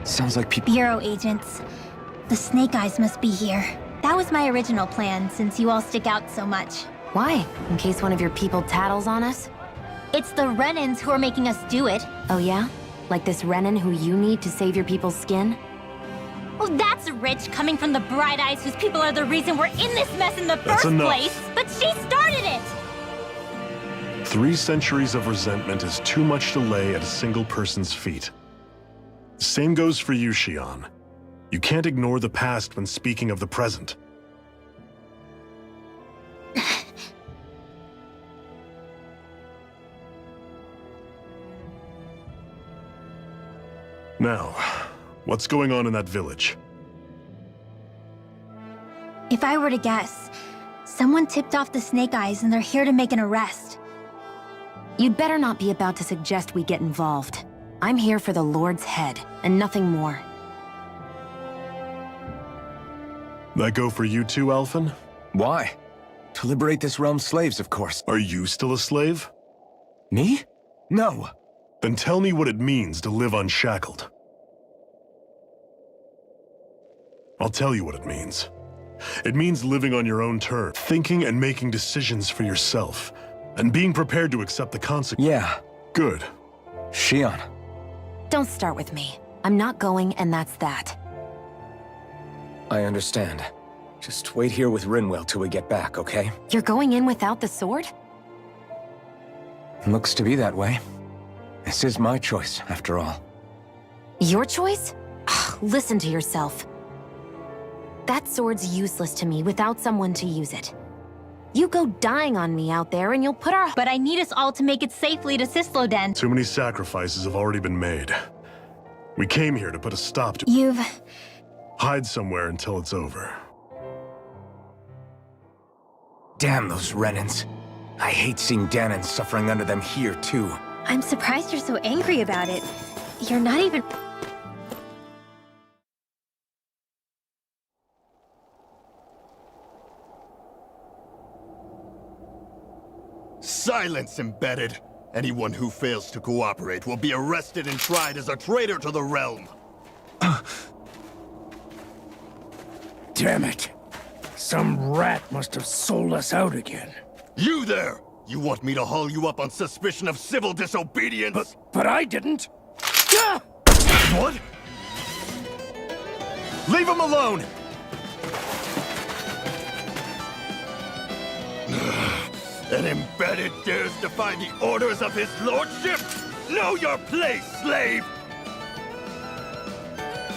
Sounds like people. Bureau agents. The Snake Eyes must be here. That was my original plan, since you all stick out so much. Why? In case one of your people tattles on us? It's the Renans who are making us do it. Oh yeah? Like this Renan who you need to save your people's skin? Oh, that's rich, coming from the Bright Eyes whose people are the reason we're in this mess in the first place. But she started it! 3 centuries of resentment is too much to lay at a single person's feet. The same goes for you, Xion. You can't ignore the past when speaking of the present. Now, what's going on in that village? If I were to guess, someone tipped off the Snake Eyes and they're here to make an arrest. You'd better not be about to suggest we get involved. I'm here for the Lord's head, and nothing more. That go for you too, Alphen? Why? To liberate this realm's slaves, of course. Are you still a slave? Me? No. Then tell me what it means to live unshackled. I'll tell you what it means. It means living on your own terms, thinking and making decisions for yourself, and being prepared to accept the consequences. Yeah. Good. Xion. Don't start with me. I'm not going, and that's that. I understand. Just wait here with Rinwell till we get back, okay? You're going in without the sword? Looks to be that way. This is my choice, after all. Your choice? Listen to yourself. That sword's useless to me without someone to use it. You go dying on me out there and you'll put our— But I need us all to make it safely to Sisloden. Too many sacrifices have already been made. We came here to put a stop to— You've... Hide somewhere until it's over. Damn those Renans. I hate seeing Danon suffering under them here, too. I'm surprised you're so angry about it. You're not even... Silence, Embedded! Anyone who fails to cooperate will be arrested and tried as a traitor to the realm. Damn it. Some rat must have sold us out again. You there! You want me to haul you up on suspicion of civil disobedience? But I didn't. What? Leave him alone! An Embedded dares defy the orders of his lordship? Know your place, slave!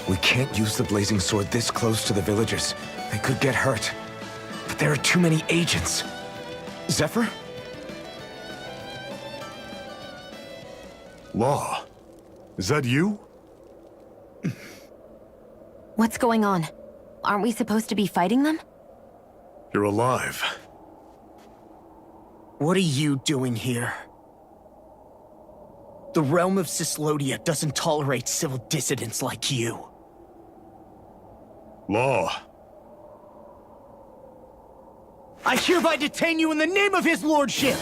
We can't use the blazing sword this close to the villagers. They could get hurt. But there are too many agents. Zephyr? Law. Is that you? What's going on? Aren't we supposed to be fighting them? You're alive. What are you doing here? The realm of Sislodia doesn't tolerate civil dissidents like you. Law. I hereby detain you in the name of his lordship!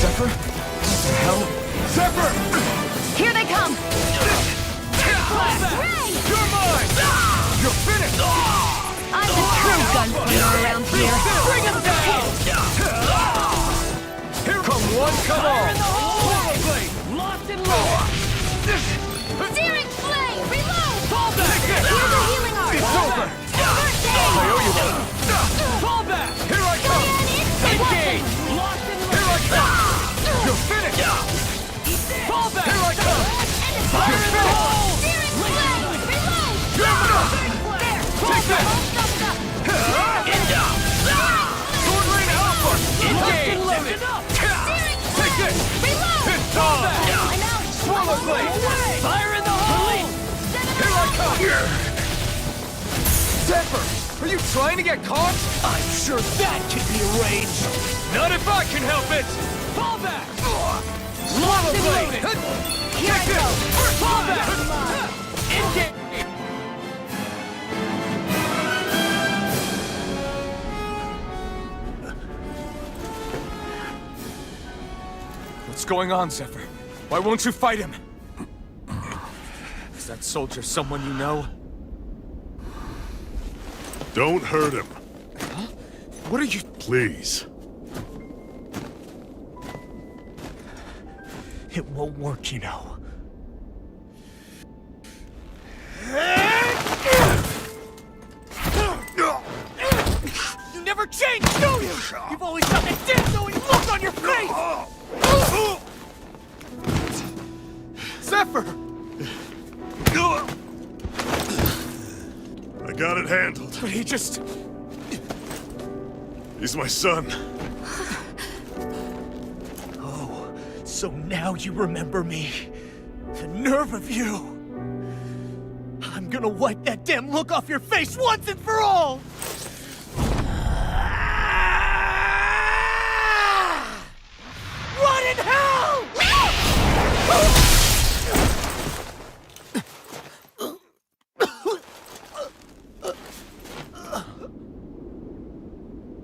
Zephyr? What the hell? Zephyr! Here they come! You're mine! You're finished! I'm the true gunslinger around here. Bring him down! Here come one, come on! Locked and loaded! Searing flame! Reload! Fall back! Here's a healing art! It's over! First aid! I owe you one! Fall back! Here I come! Engage! Locked and Here I loaded! come! You're finished! Fall back! Here I come! Fire in the hole! Searing flame! Reload! There! Take this! Sword Rain Alpha! Locked and loaded! Take this! It's on! I'm out! Swallow Blade! Fire in the hole! Here I come! Zephyr! Are you trying to get caught? I'm sure that can be arranged! Not if I can help it! Fall back! Swallow and Blade! loaded. Here I go! Fall back! Engage! What's going on, Zephyr? Why won't you fight him? Is that soldier someone you know? Don't hurt him, Huh? What are you... please. It won't work, you know. You never change, do you? You've always got that damn-knowing look on your face! Zephyr! I got it handled. But he just... He's my son. Oh, so now you remember me. The nerve of you! I'm gonna wipe that damn look off your face once and for all! Run in hell!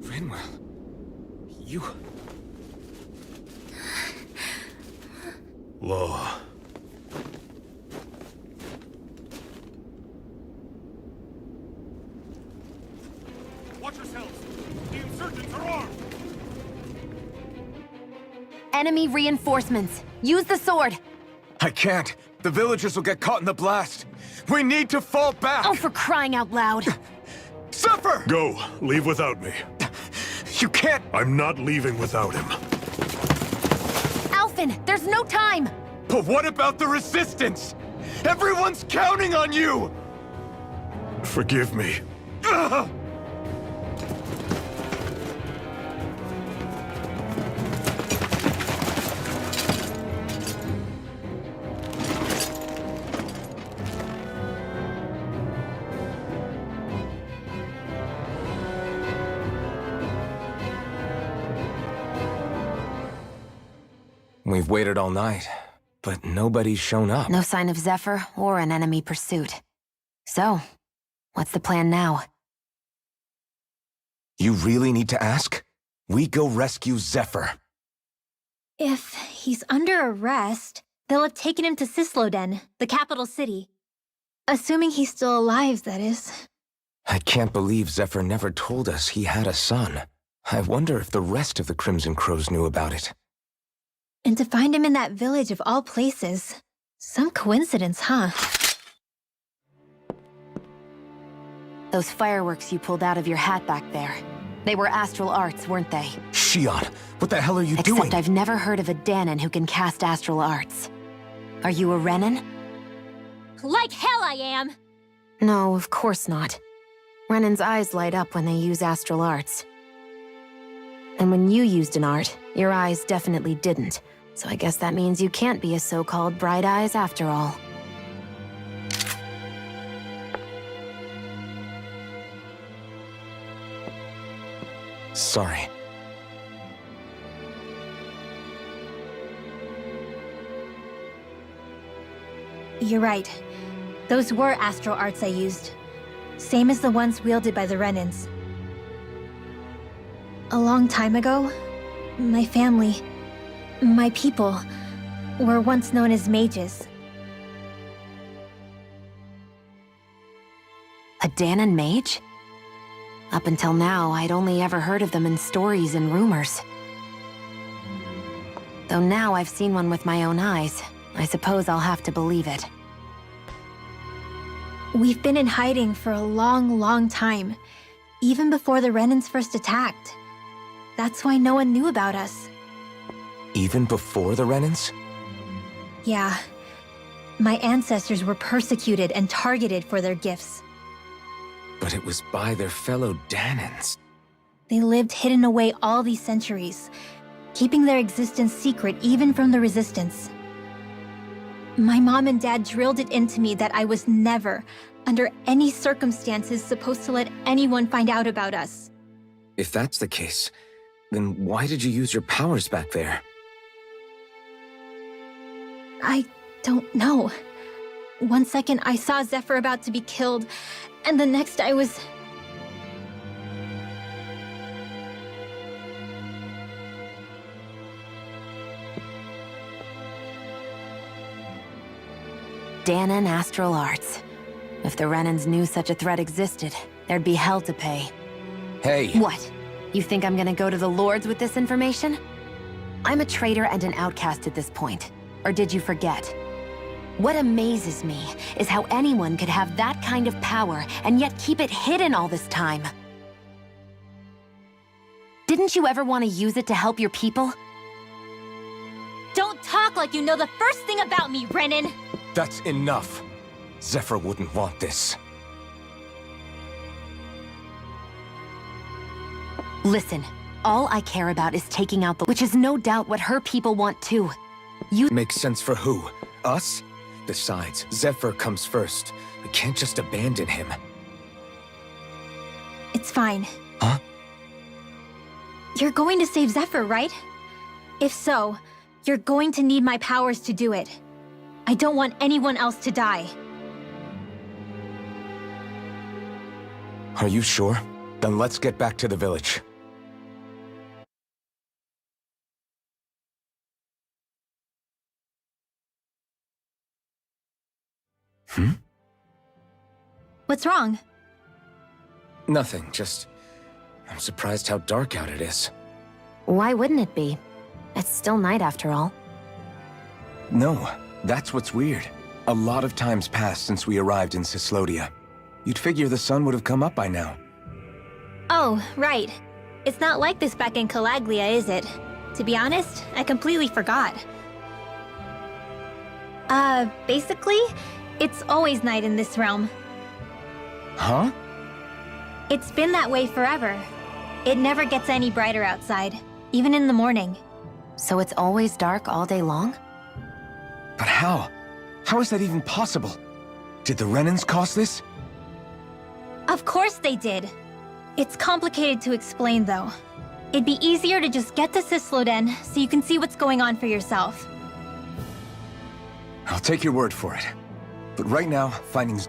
Rinwell, you... Law. Watch yourselves! The insurgents are armed! Enemy reinforcements. Use the sword. I can't. The villagers will get caught in the blast. We need to fall back. Oh, for crying out loud. Zephyr! Go. Leave without me. You can't. I'm not leaving without him. Alphen, there's no time. But what about the resistance? Everyone's counting on you! Forgive me. Ugh! We've waited all night, but nobody's shown up. No sign of Zephyr or an enemy pursuit. So, what's the plan now? You really need to ask? We go rescue Zephyr. If he's under arrest, they'll have taken him to Cisloden, the capital city. Assuming he's still alive, that is. I can't believe Zephyr never told us he had a son. I wonder if the rest of the Crimson Crows knew about it. And to find him in that village of all places. Some coincidence, huh? Those fireworks you pulled out of your hat back there. They were astral arts, weren't they? Shion, what the hell are you doing? Except I've never heard of a Danon who can cast astral arts. Are you a Renin? Like hell I am! No, of course not. Renin's eyes light up when they use astral arts. And when you used an art, your eyes definitely didn't. So I guess that means you can't be a so-called bright eyes after all. Sorry. You're right. Those were astral arts I used. Same as the ones wielded by the Renins. A long time ago, my family, my people, were once known as mages. A Danon mage? Up until now, I'd only ever heard of them in stories and rumors. Though now I've seen one with my own eyes, I suppose I'll have to believe it. We've been in hiding for a long, long time, even before the Renins first attacked. That's why no one knew about us. Even before the Renins? Yeah. My ancestors were persecuted and targeted for their gifts. But it was by their fellow Danons. They lived hidden away all these centuries, keeping their existence secret even from the Resistance. My mom and dad drilled it into me that I was never, under any circumstances, supposed to let anyone find out about us. If that's the case, then why did you use your powers back there? I don't know. One second I saw Zephyr about to be killed, and the next I was... Danon Astral Arts. If the Renans knew such a threat existed, there'd be hell to pay. Hey! What? You think I'm gonna go to the Lords with this information? I'm a traitor and an outcast at this point. Or did you forget? What amazes me is how anyone could have that kind of power and yet keep it hidden all this time. Didn't you ever want to use it to help your people? Don't talk like you know the first thing about me, Renan! That's enough. Zephyr wouldn't want this. Listen, all I care about is taking out the... Which is no doubt what her people want too. You... Makes sense for who? Us? Besides, Zephyr comes first. We can't just abandon him. It's fine. Huh? You're going to save Zephyr, right? If so, you're going to need my powers to do it. I don't want anyone else to die. Are you sure? Then let's get back to the village. What's wrong? Nothing, just... I'm surprised how dark out it is. Why wouldn't it be? It's still night after all. No, that's what's weird. A lot of time's passed since we arrived in Cislodia. You'd figure the sun would have come up by now. Oh, right. It's not like this back in Calaglia, is it? To be honest, I completely forgot. Basically, it's always night in this realm. Huh? It's been that way forever. It never gets any brighter outside, even in the morning. So it's always dark all day long? But how? How is that even possible? Did the Renans cause this? Of course they did. It's complicated to explain, though. It'd be easier to just get to Cisloden so you can see what's going on for yourself. I'll take your word for it. But right now, finding...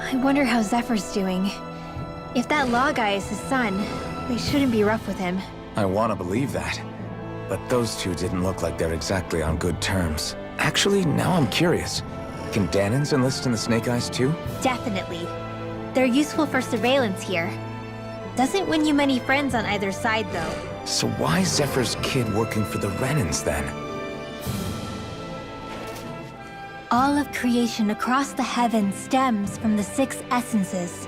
I wonder how Zephyr's doing. If that law guy is his son, they shouldn't be rough with him. I want to believe that. But those two didn't look like they're exactly on good terms. Actually, now I'm curious. Can Danins enlist in the Snake Eyes too? Definitely. They're useful for surveillance here. Doesn't win you many friends on either side, though. So why Zephyr's kid working for the Renans then? All of creation across the heavens stems from the 6 essences.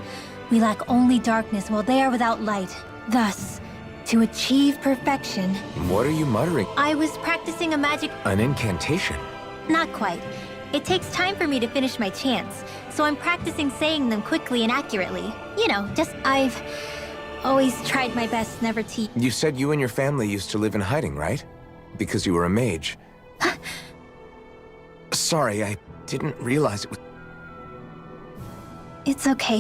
We lack only darkness while they are without light. Thus, to achieve perfection... What are you muttering? I was practicing a magic... An incantation? Not quite. It takes time for me to finish my chants, so I'm practicing saying them quickly and accurately. You know, I've always tried my best never to... You said you and your family used to live in hiding, right? Because you were a mage. Sorry, I didn't realize it was... It's okay.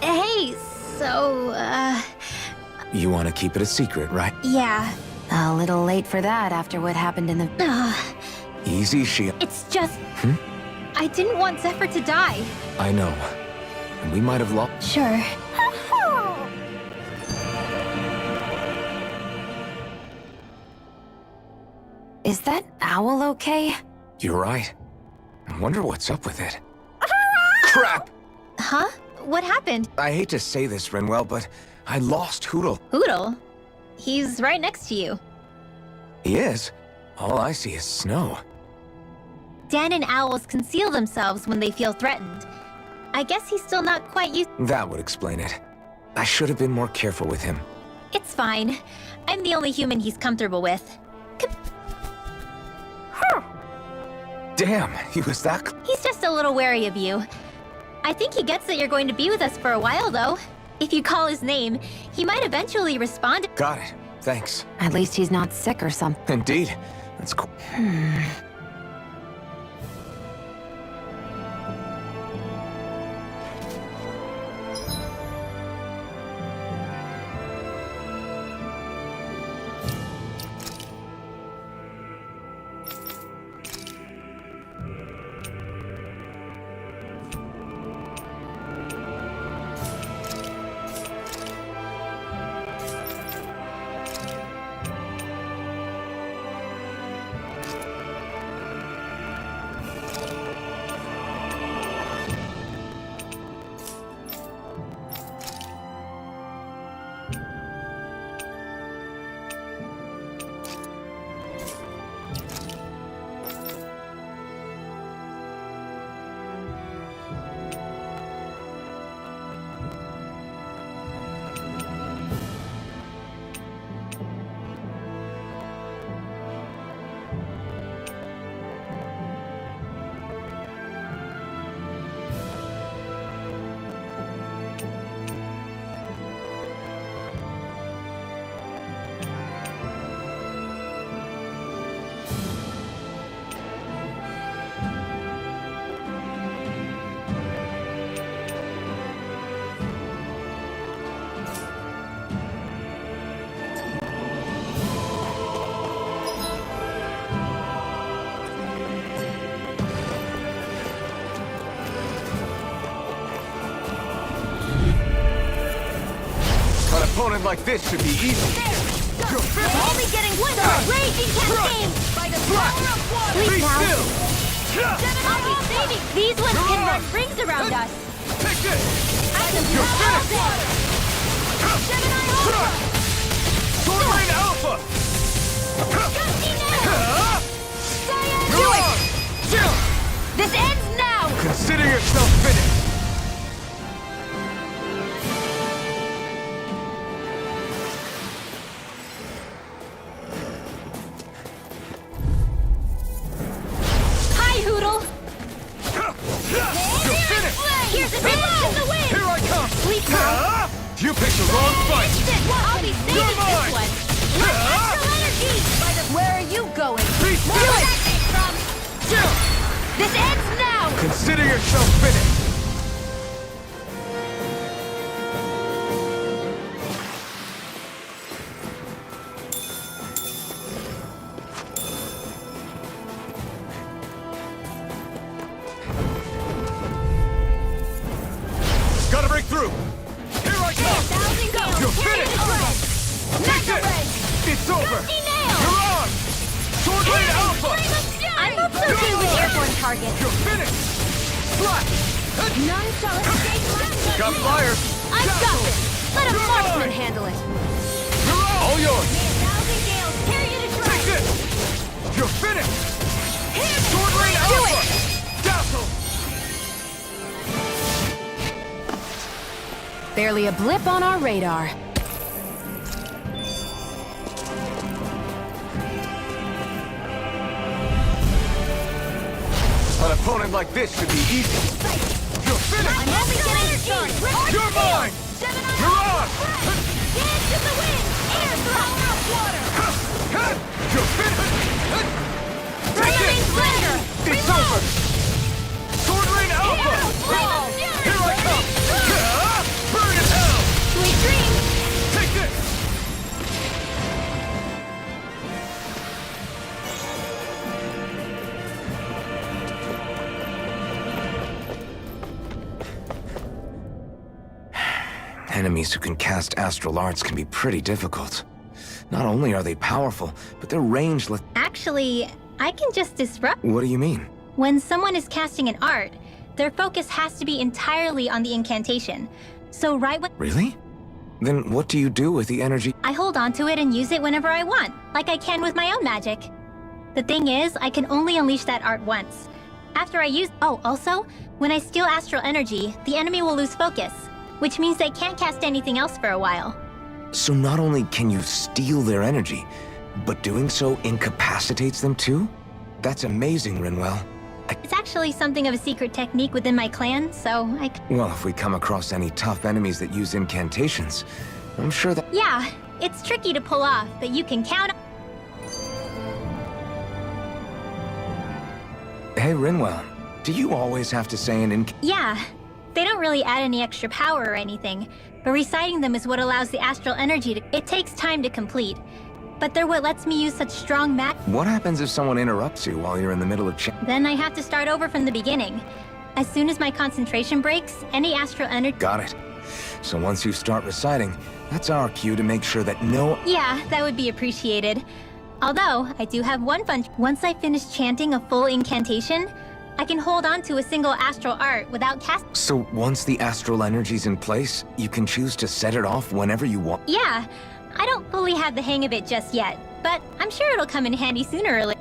Hey, so, You want to keep it a secret, right? yeah. A little late for that after what happened in the... Easy, she... It's just... I didn't want Zephyr to die. I know. And we might have lost... Sure. Is that owl okay? You're right. I wonder what's up with it. Crap! Huh? What happened? I hate to say this, Renwell, but I lost Hootle. Hootle? He's right next to you. He is? All I see is snow. Dan and owls conceal themselves when they feel threatened. I guess he's still not quite used... That would explain it. I should have been more careful with him. It's fine. I'm the only human he's comfortable with. Damn, he was that... He's just a little wary of you. I think he gets that you're going to be with us for a while, though. If you call his name, he might eventually respond. Got it. Thanks. At least he's not sick or something. Indeed. That's cool. An opponent like this should be easy. Only getting one raging campaign! By the power of water! Please now! I'll be saving! These ones can run rings around us! Take this! By the You're power of finished! water! Gemini Alpha! Sword Rain Alpha! Gusty now! Cyan, You're do on! it! This ends now! Consider yourself finished. Hi, Hootle! You're finished! Here's a ripple in the wind! Here I come! Sleep now! You picked the wrong fight! I'll be saving You're this mine! one! Astral energy! Where are you going? Be Where still! did that came from? This ends now! Consider yourself finished. target. You're finished! Slap! None shall escape my Got flyers! I've got this! Let a marksman handle it! All yours! May a thousand gales tear you to Take shreds. this! You're finished! Sword Rain Do Alpha! Dazzle! Barely a blip on our radar. An opponent like this should be easy. You're finished! I'm only getting started. You're mine! You're on! Get to the wind! Air throw out water! You're finished! Take Bring this! splendor! It's over! Sword Rain Alpha! Here I come! Burn in hell! Sweet dreams! Take this! Enemies who can cast astral arts can be pretty difficult. Not only are they powerful, but their range Actually, I can just disrupt. What do you mean? When someone is casting an art, their focus has to be entirely on the incantation. So right when Really? Then what do you do with the energy? I hold on to it and use it whenever I want, like I can with my own magic. The thing is, I can only unleash that art once. After I use— Oh, also, when I steal astral energy, the enemy will lose focus, which means they can't cast anything else for a while. So not only can you steal their energy, but doing so incapacitates them too? That's amazing, Rinwell. It's actually something of a secret technique within my clan, so Well, if we come across any tough enemies that use incantations, I'm sure that— Yeah, it's tricky to pull off, but you can count— Hey, Rinwell, do you always have to say an Yeah, they don't really add any extra power or anything, but reciting them is what allows the astral energy to— It takes time to complete, but they're what lets me use such strong What happens if someone interrupts you while you're in the middle of Then I have to start over from the beginning. As soon as my concentration breaks, any astral energy— Got it. So once you start reciting, that's our cue to make sure that no— Yeah, that would be appreciated. Although, I do have one fun— Once I finish chanting a full incantation, I can hold on to a single astral art without cast— So once the astral energy's in place, you can choose to set it off whenever you want. Yeah, I don't fully have the hang of it just yet, but I'm sure it'll come in handy sooner or later.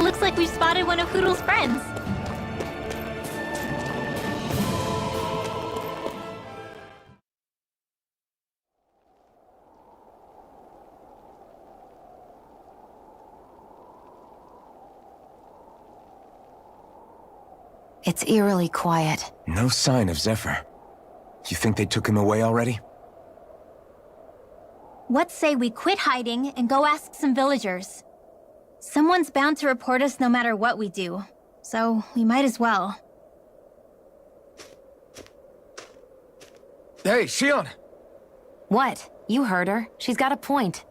Looks like we've spotted one of Hoodle's friends. It's eerily quiet. No sign of Zephyr. You think they took him away already? What say we quit hiding and go ask some villagers? Someone's bound to report us no matter what we do, so we might as well. Hey, Shion! What? You heard her. She's got a point.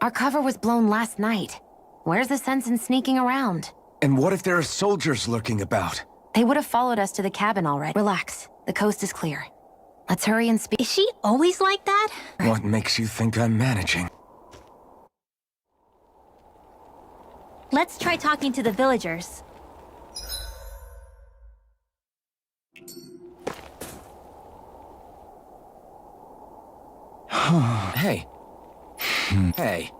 Our cover was blown last night. Where's the sense in sneaking around? And what if there are soldiers lurking about? They would have followed us to the cabin already. Relax. The coast is clear. Let's hurry and speak. Is she always like that? What makes you think I'm managing? Let's try talking to the villagers. Hey. Hey.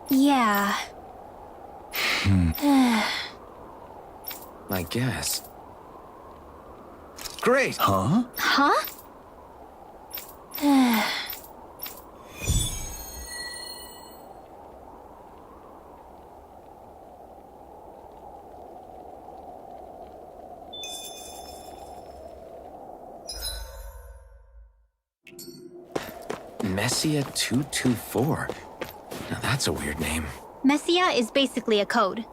Yeah. I guess. Great! Huh? Messia 224. Now that's a weird name. Messia is basically a code.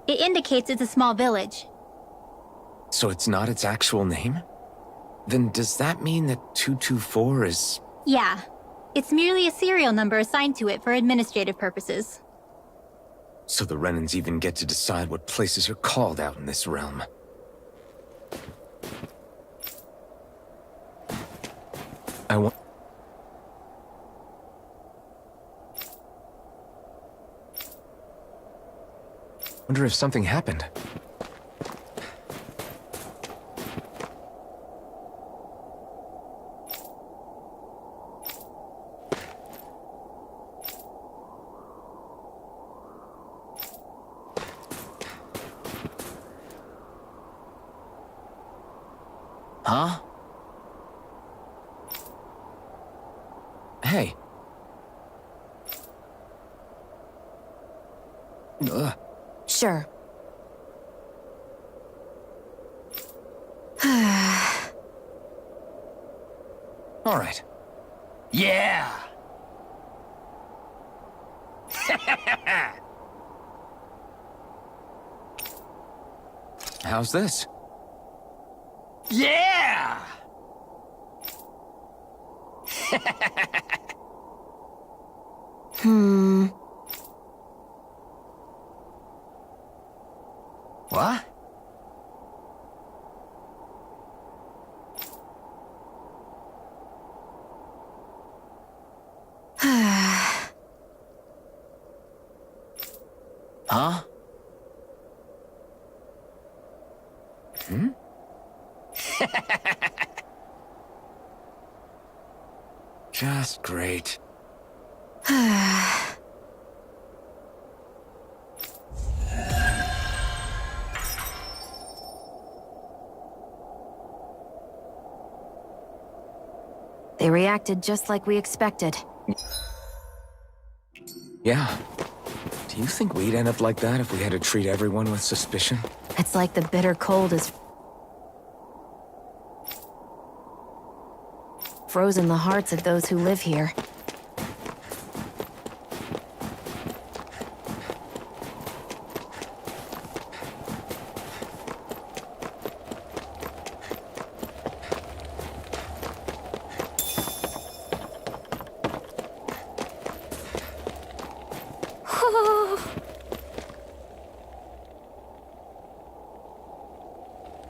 It indicates it's a small village. So it's not its actual name? Then does that mean that 224 is... Yeah. It's merely a serial number assigned to it for administrative purposes. So the Renans even get to decide what places are called out in this realm. I wonder if something happened. Huh? Hey. Sure. All right. Yeah! How's this? Yeah! What? Huh? Just great. They reacted just like we expected. Yeah. Do you think we'd end up like that if we had to treat everyone with suspicion? It's like the bitter cold is frozen the hearts of those who live here.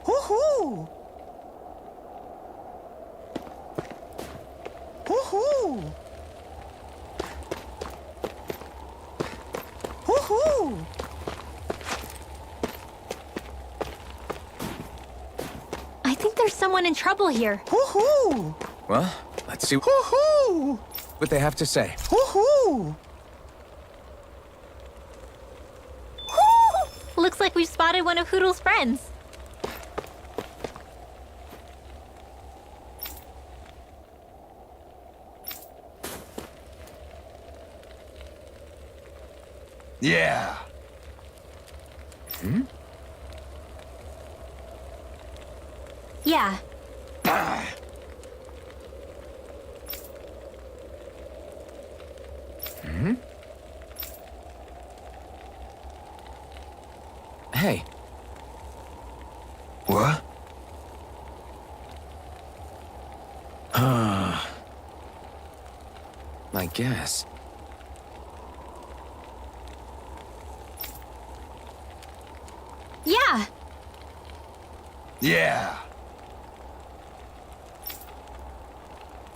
Woohoo! Woohoo! Woohoo! I think there's someone in trouble here. Woohoo! Well, let's see Woohoo! what they have to say. Woohoo! Looks like we've spotted one of Hoodle's friends. Yeah! Yeah. Hey. What? I guess. Yeah. Yeah!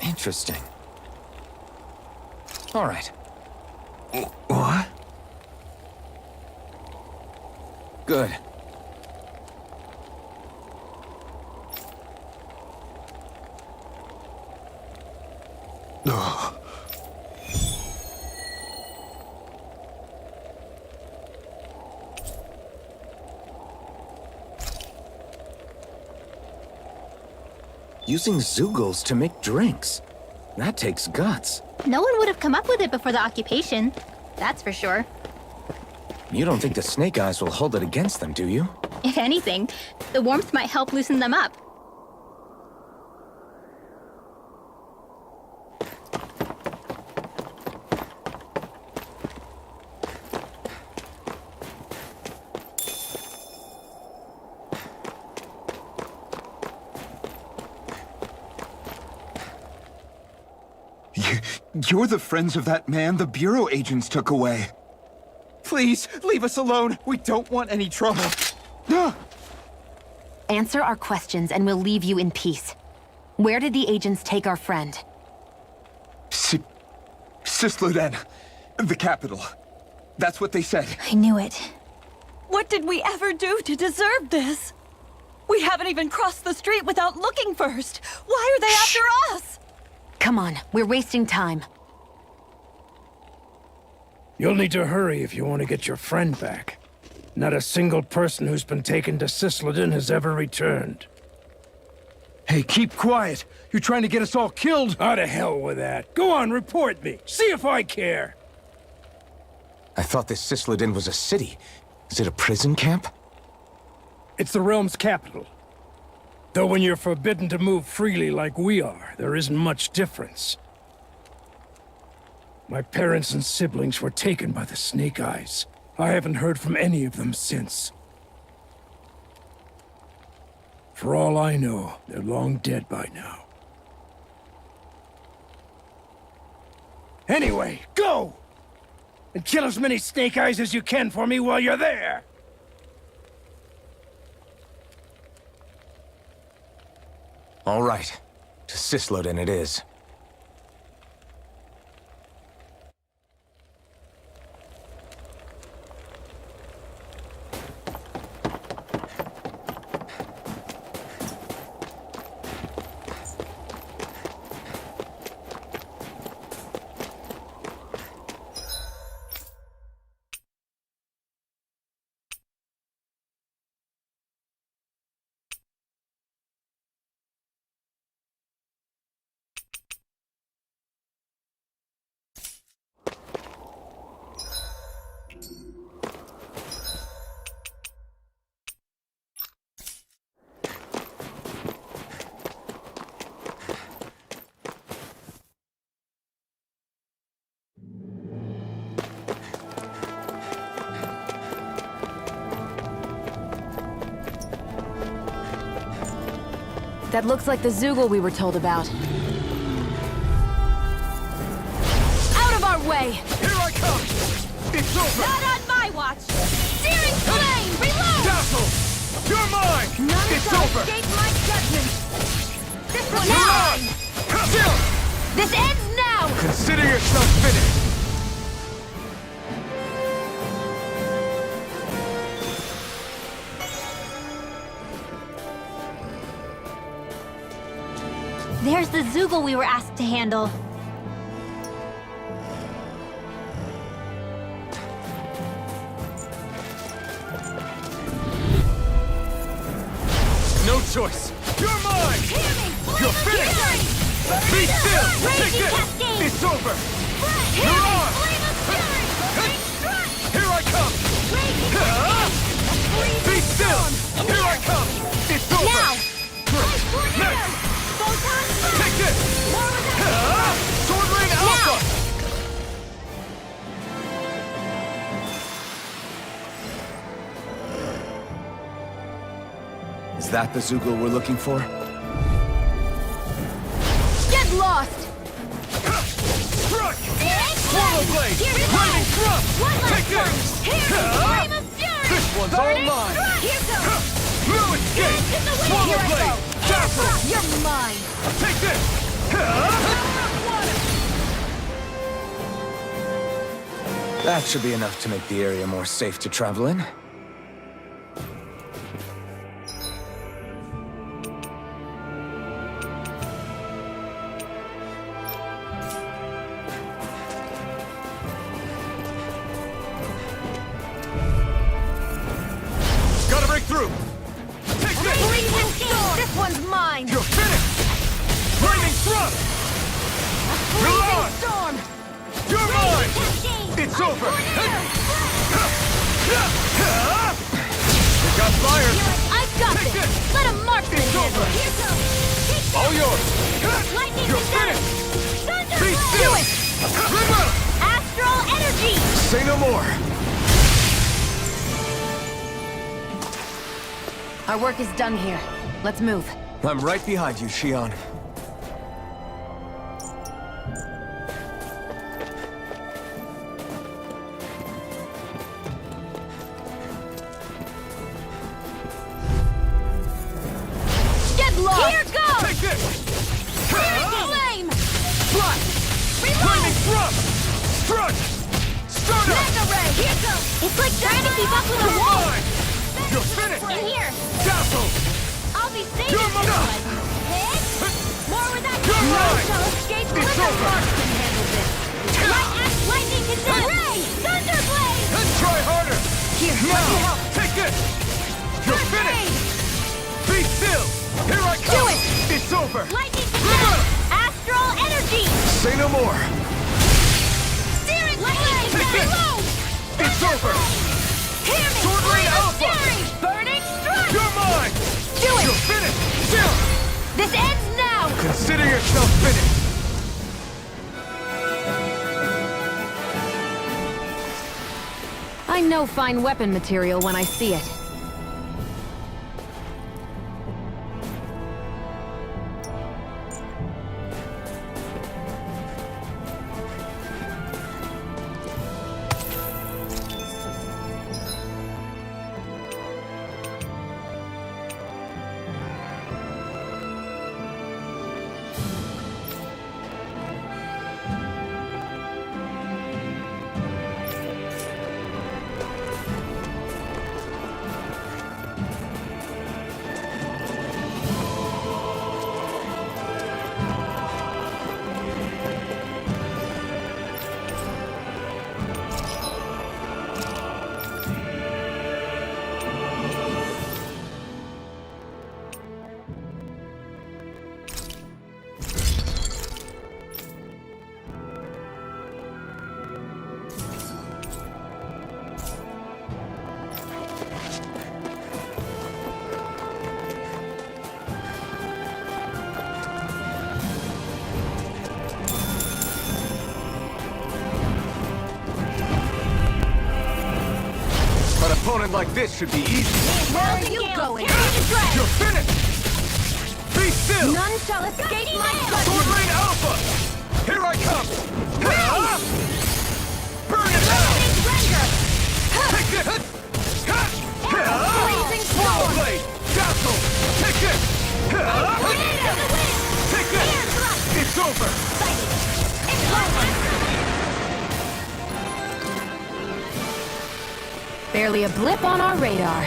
Interesting. All right. What? Good. Ugh. Using Zoogles to make drinks. That takes guts. No one would have come up with it before the occupation. That's for sure. You don't think the Snake Eyes will hold it against them, do you? If anything, the warmth might help loosen them up. You're the friends of that man the Bureau agents took away. Please, leave us alone. We don't want any trouble. Answer our questions and we'll leave you in peace. Where did the agents take our friend? Cisloden, the capital. That's what they said. I knew it. What did we ever do to deserve this? We haven't even crossed the street without looking first. Why are they after us? Come on, we're wasting time. You'll need to hurry if you want to get your friend back. Not a single person who's been taken to Cisloden has ever returned. Hey, keep quiet. You're trying to get us all killed. How to hell with that. Go on, report me. See if I care. I thought this Cisloden was a city. Is it a prison camp? It's the realm's capital. Though when you're forbidden to move freely like we are, there isn't much difference. My parents and siblings were taken by the Snake Eyes. I haven't heard from any of them since. For all I know, they're long dead by now. Anyway, go! And kill as many Snake Eyes as you can for me while you're there! All right. To Cisloden it is. That looks like the Zoogle we were told about. Out of our way! Here I come! It's over! Not on my watch! Searing flame! Reload! Dazzle! You're mine! None It's shall over! escape my judgment! This one's You're mine! on! Chill! This ends now! Consider yourself finished! There's the Zoogle we were asked to handle. No choice! You're mine! Hear me! You're finished! Be still! Take this! It's over! You're on! Here I come! Be still! Here I come! It's over! Now! Next! Take this! Sword Rain Alpha! Is that the Zoogle we're looking for? Get lost! Strike! Swallow Blade! Flaming Thrust! Take this! This one's all mine! No escape! Swallow Blade! Dazzle! You're mine! Take this! That should be enough to make the area more safe to travel in. Gotta break through! Take this! This one's mine! You're finished! Flaming Thrust! You're on! Storm! You're mine! It's over! You got fire! I've got Take this! this! Let a marksman It's handle over! it! All yours! You're finished! Be still! Remote! Astral energy! Say no more! Our work is done here. Let's move. I'm right behind you, Shion. punch! Start up! Mega ray! Here goes! It's like trying to keep up with a You're wall! mine! You're finished! In here! Dazzle! I'll be safe! You're mine! Hit! More with that! You're No mine! shall escape! It's Blizzard over! Force can handle this! Lightning condemn! Ray! Thunderblade! Let's try harder! Here, let me Now! help! Take this! You're finished! Be still! Here I come! Do it! It's over! Lightning condemn! Astral energy! Say no more! Steering blade! Take this! Reload! It's over! Hear me! Sword Rain Alpha! Fury! Burning strike! You're mine! Do it! You're finished! Still! This ends now! Consider yourself finished! I know fine weapon material when I see it. An opponent like this should be easy. Where are you going? You're finished! Be still! None shall escape my Sword judgment! Rain Alpha! Here I come! Burn it down! Take this! Blazing Power storm! Blade! Dazzle! Take this! Take this! It's over! It's over! Barely a blip on our radar.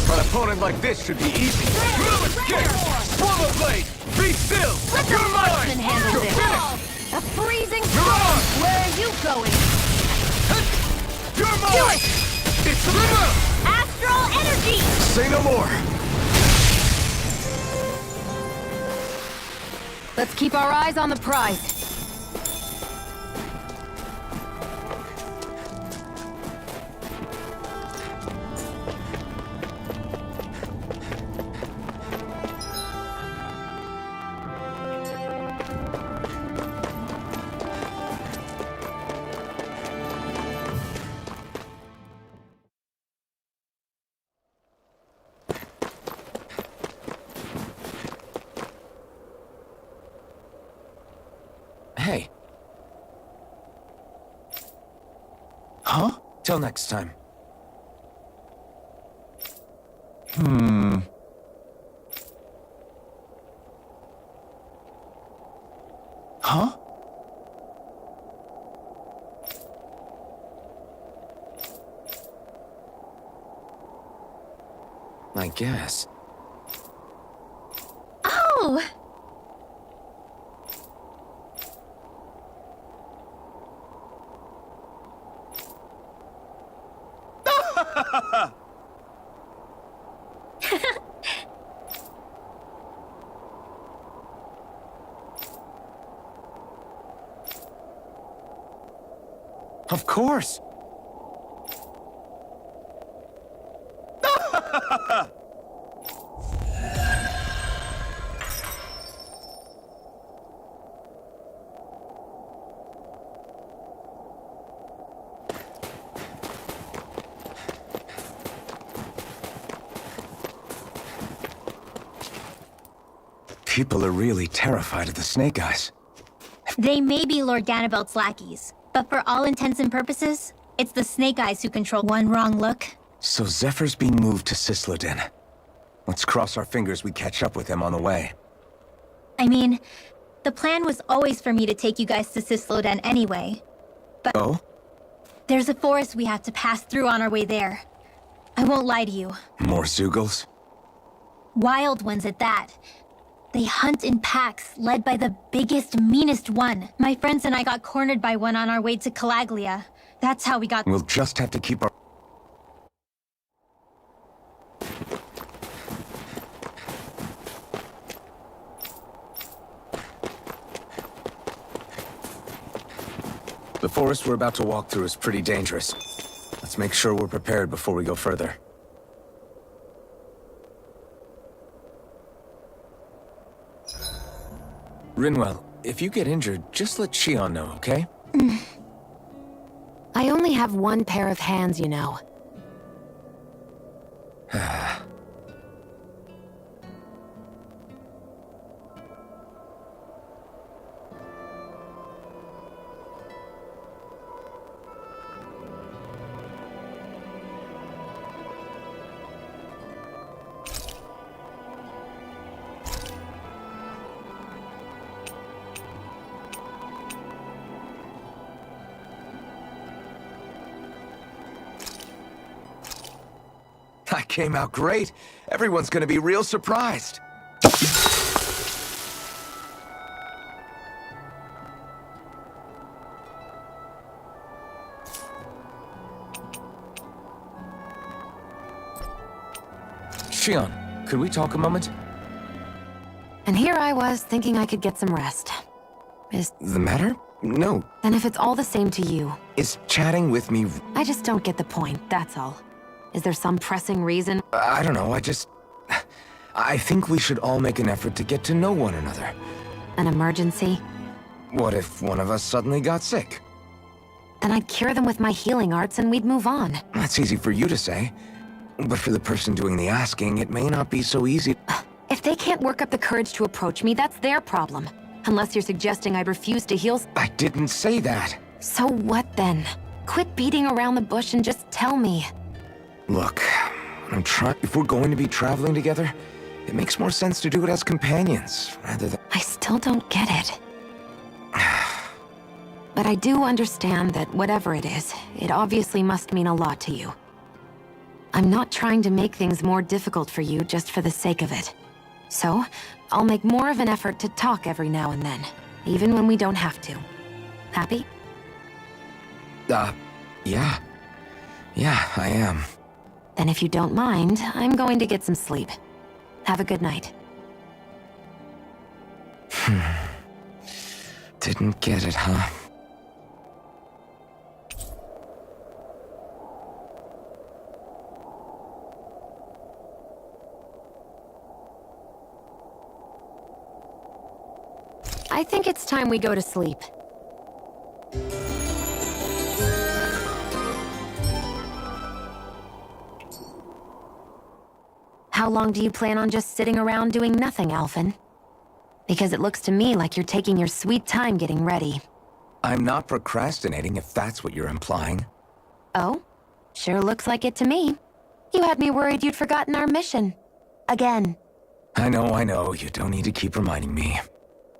An opponent like this should be easy. No escape! Swallow Blade! Be still! You're mine! Handle You're this. finished! A freezing You're storm! on! Where are you going? You're mine! It's the Astral energy! Say no more! Let's keep our eyes on the prize. Hey. Huh? Till next time. Huh? I guess. Oh! Of course. people are really terrified of the Snake Eyes. They may be Lord Ganabelt's lackeys, but for all intents and purposes, it's the Snake Eyes who control one wrong look. So Zephyr's being moved to Cisloden. Let's cross our fingers we catch up with him on the way. I mean, the plan was always for me to take you guys to Cisloden anyway. But Oh? there's a forest we have to pass through on our way there. I won't lie to you. More Zeugles? Wild ones at that. They hunt in packs, led by the biggest, meanest one. My friends and I got cornered by one on our way to Calaglia. That's how we got— We'll just have to keep our... The forest we're about to walk through is pretty dangerous. Let's make sure we're prepared before we go further. Rinwell, if you get injured, just let Shion know, okay? I only have one pair of hands, you know. That came out great. Everyone's gonna be real surprised. Shion, could we talk a moment? And here I was, thinking I could get some rest. Is— The matter? No. Then if it's all the same to you, Is chatting with me... I just don't get the point, that's all. Is there some pressing reason? I don't know, I think we should all make an effort to get to know one another. An emergency? What if one of us suddenly got sick? Then I'd cure them with my healing arts and we'd move on. That's easy for you to say. But for the person doing the asking, it may not be so easy. If they can't work up the courage to approach me, that's their problem. Unless you're suggesting I'd refuse to heal— I didn't say that. So what then? Quit beating around the bush and just tell me. Look, if we're going to be traveling together, it makes more sense to do it as companions, rather than... I still don't get it. But I do understand that whatever it is, it obviously must mean a lot to you. I'm not trying to make things more difficult for you just for the sake of it. So, I'll make more of an effort to talk every now and then, even when we don't have to. Happy? Yeah. Yeah, I am. Then if you don't mind, I'm going to get some sleep. Have a good night. Didn't get it, huh? I think it's time we go to sleep. How long do you plan on just sitting around doing nothing, Alphen? Because it looks to me like you're taking your sweet time getting ready. I'm not procrastinating, if that's what you're implying. Oh? Sure looks like it to me. You had me worried you'd forgotten our mission. Again. I know. You don't need to keep reminding me.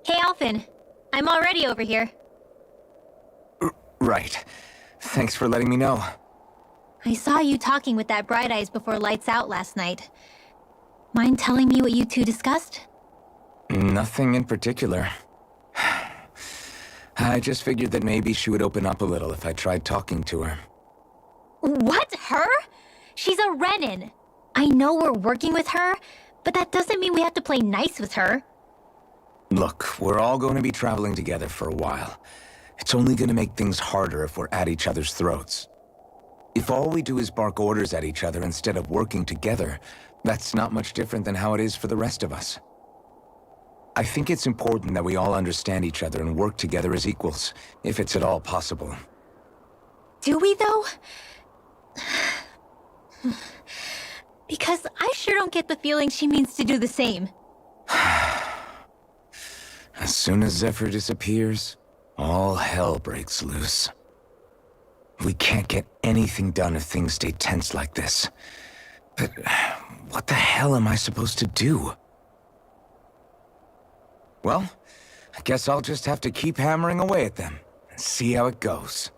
Hey, Alphen. I'm already over here. Right. Thanks for letting me know. I saw you talking with that Bright Eyes before lights out last night. Mind telling me what you two discussed? Nothing in particular. I just figured that maybe she would open up a little if I tried talking to her. What? Her? She's a Renin. I know we're working with her, but that doesn't mean we have to play nice with her. Look, we're all going to be traveling together for a while. It's only going to make things harder if we're at each other's throats. If all we do is bark orders at each other instead of working together, that's not much different than how it is for the rest of us. I think it's important that we all understand each other and work together as equals, if it's at all possible. Do we, though? Because I sure don't get the feeling she means to do the same. As soon as Zephyr disappears, all hell breaks loose. We can't get anything done if things stay tense like this. But what the hell am I supposed to do? Well, I guess I'll just have to keep hammering away at them and see how it goes.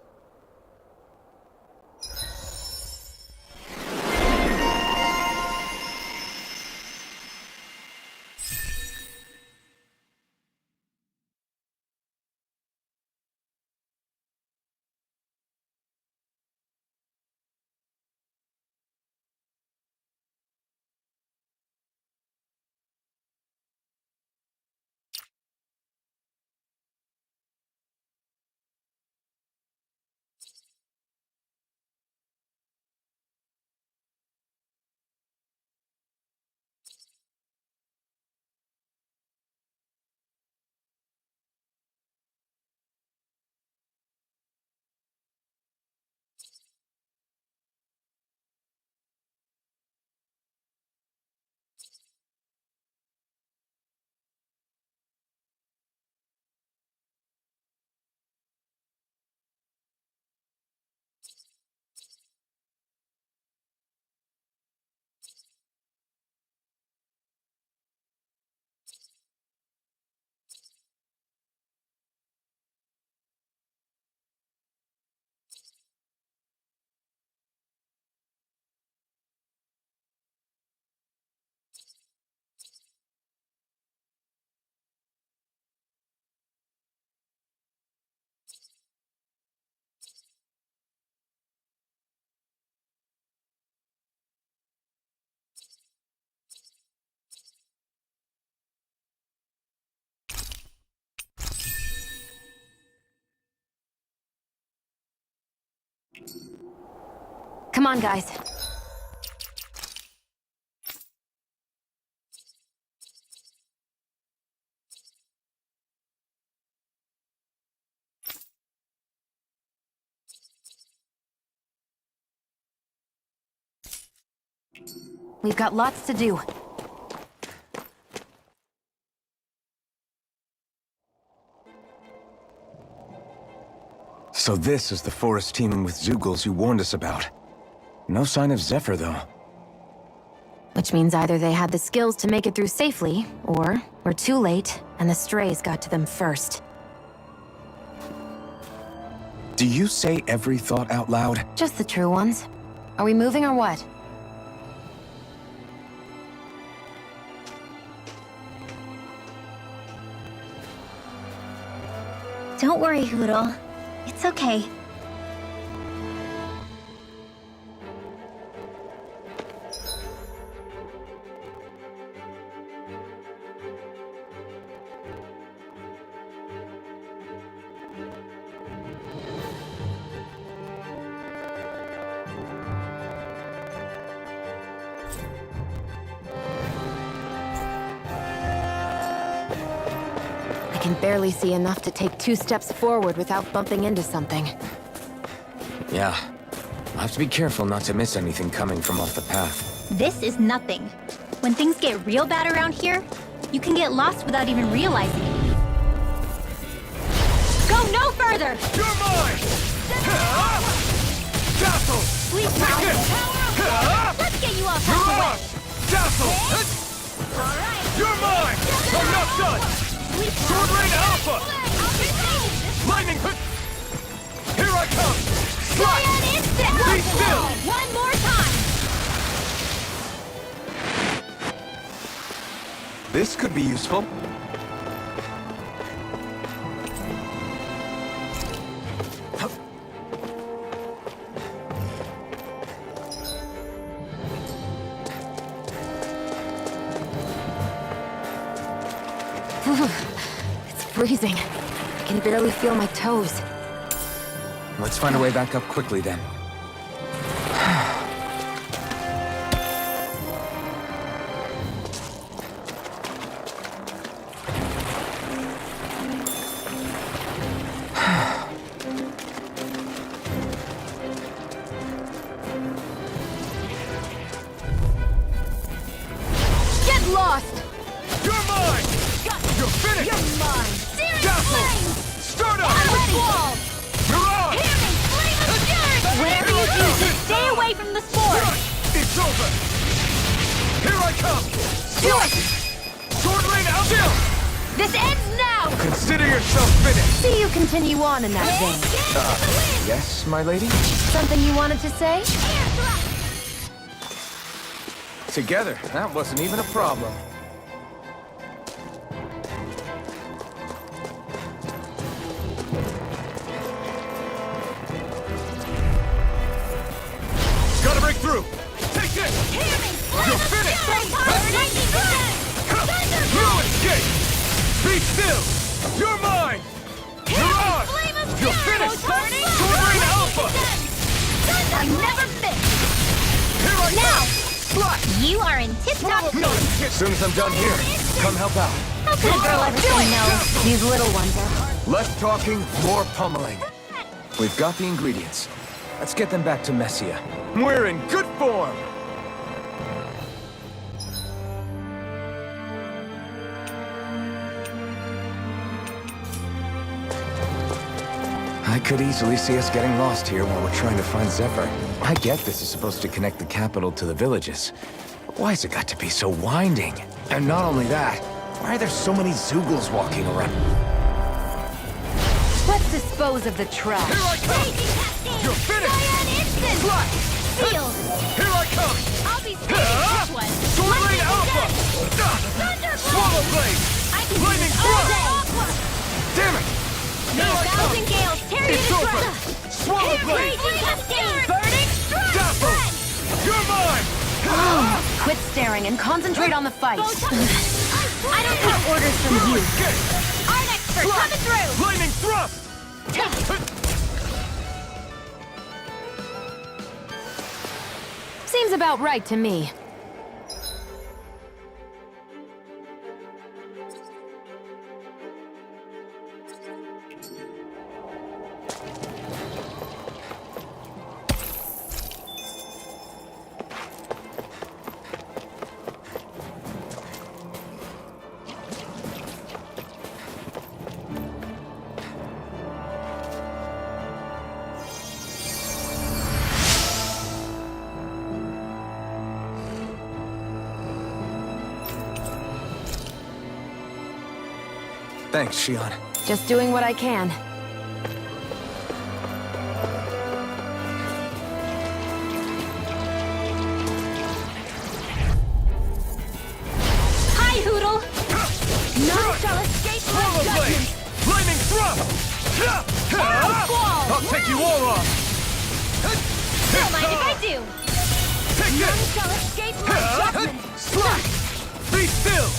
Come on, guys. We've got lots to do. So this is the forest teeming with Zeugles you warned us about. No sign of Zephyr, though. Which means either they had the skills to make it through safely, or we're too late, and the strays got to them first. Do you say every thought out loud? Just the true ones. Are we moving or what? Don't worry, Hoodle. It's okay. I can barely see enough to take 2 steps forward without bumping into something. Yeah. I'll have to be careful not to miss anything coming from off the path. This is nothing. When things get real bad around here, you can get lost without even realizing it. Go no further! You're mine! Castle! Please, Take it! let's get you off You're the up! Castle! You're mine! I'm not done! Sword Rain Alpha! Lightning! Here I come! Slide! Be still! One more time! This could be useful. It's freezing. I can barely feel my toes. Let's find a way back up quickly, then. Get lost! You're mine! You're finished! You're mine! from the spore! It's over! Here I come! Do it! Sword rain out! Chill! This ends now! Consider yourself finished! See you continue on in that vein. Yes, my lady? Something you wanted to say? Together, that wasn't even a problem. Gotta break through! Take this! You're finished! You escape! Be still! You're mine! You're ours! You're finished! Sword rain alpha! I never miss! Here I Now! come! Slash! You are in tip-top shape! As soon as I'm done here, come help out. Okay, girl, everything knows. These little ones are hard. Less talking, more pummeling. We've got the ingredients. Let's get them back to Messia. We're in good form! I could easily see us getting lost here while we're trying to find Zephyr. I get this is supposed to connect the capital to the villages. But why's it got to be so winding? And not only that, why are there so many Zoogles walking around? Let's dispose of the trash. Here I come! You're finished! Slash! Sealed! Here I come! I'll be this one! Sword rain alpha! Swallow blade! Lightning thrust! Damn it! Here I come! Thousand gales, tear you It's to over! shreds! Swallow blade! Burning Dazzle! You're mine! Quit staring and concentrate on the fight. I don't take orders from you! Escape! Art expert coming through! Lightning thrust! Seems about right to me. Thanks, Shion. Just doing what I can. Hi, Hoodle! None shall escape my Swallow blade! judgment! Lightning thrust! I'll take you all off! Don't mind if I do! Take None this! shall escape my judgment! Slash! Be still!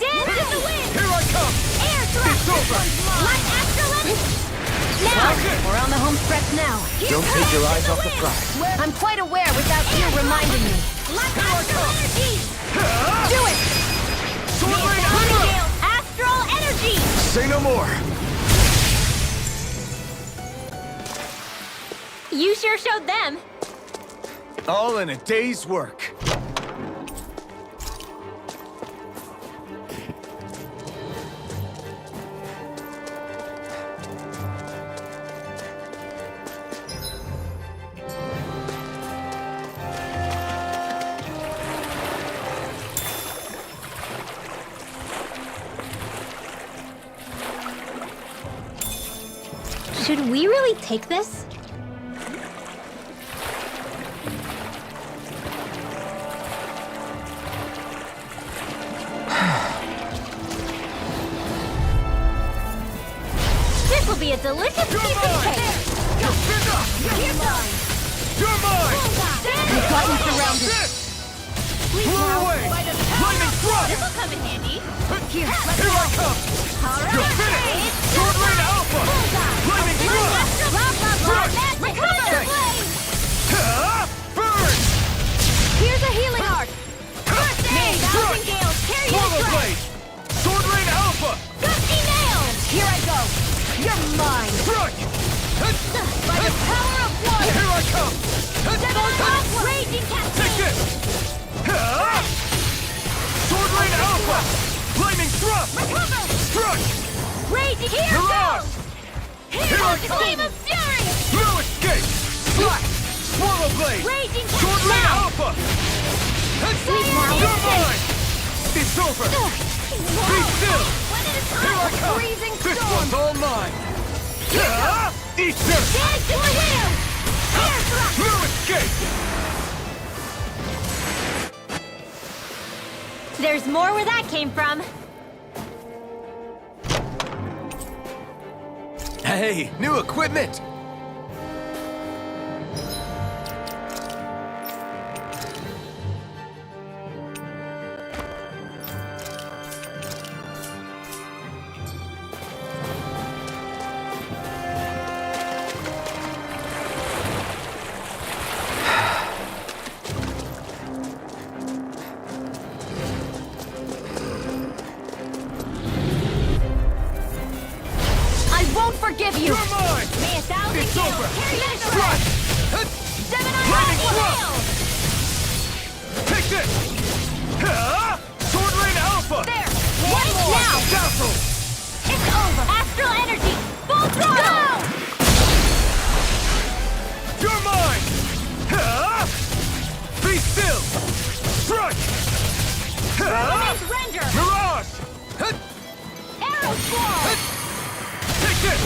Dance in the wind! Here I come! Air thrust! It's over! Light astrolith! Now, Okay. we're on the home stretch now. Don't take your eyes off the prize. I'm quite aware without you reminding me. Light astral energy! Do it! Sword rain Lightning alpha! gale! Astral energy! Say no more. You sure showed them! All in a day's work. Should we really take this? This will be a delicious piece of cake! You're mine! You're mine! We've gotten surrounded. Please Blow now. away! Lightning thrust! This'll come in handy. Here I come! You're finished! Sword rain alpha! Lightning thrust! Burn! Here's a healing arc. Name Thousand gales, tear you to Swallow shreds. blade! Sword rain alpha! Gusty nails. Here I go. You're mine. Strike! By the power of water. Here I come! Raging Take cascade. this! Sword rain alpha! Lightning thrust! Strike! Raging. Here Mirage! goes. Here I come! Flame of fury. No escape! Slash! Portal Blade! Raging Sword Ray now! Alpha! Sleep now! You're mine! It's over! Be still! One at a time! Here I come! Freezing This storm! one's all mine! Eat this! Dance to the widow! Air thrust! No escape! There's more where that came from. Hey, new equipment! I won't forgive you! You're mine! May 1,000 It's kills over! carry you to Strike! Gemini Lightning Aqua thrust! Hail! Take this! Sword Rain Alpha! There! One Wait more! now! Dazzle! It's over! Astral energy! Full throttle! You're mine! Be still! Strike! Remains render! Mirage! Arrow squall! Take this!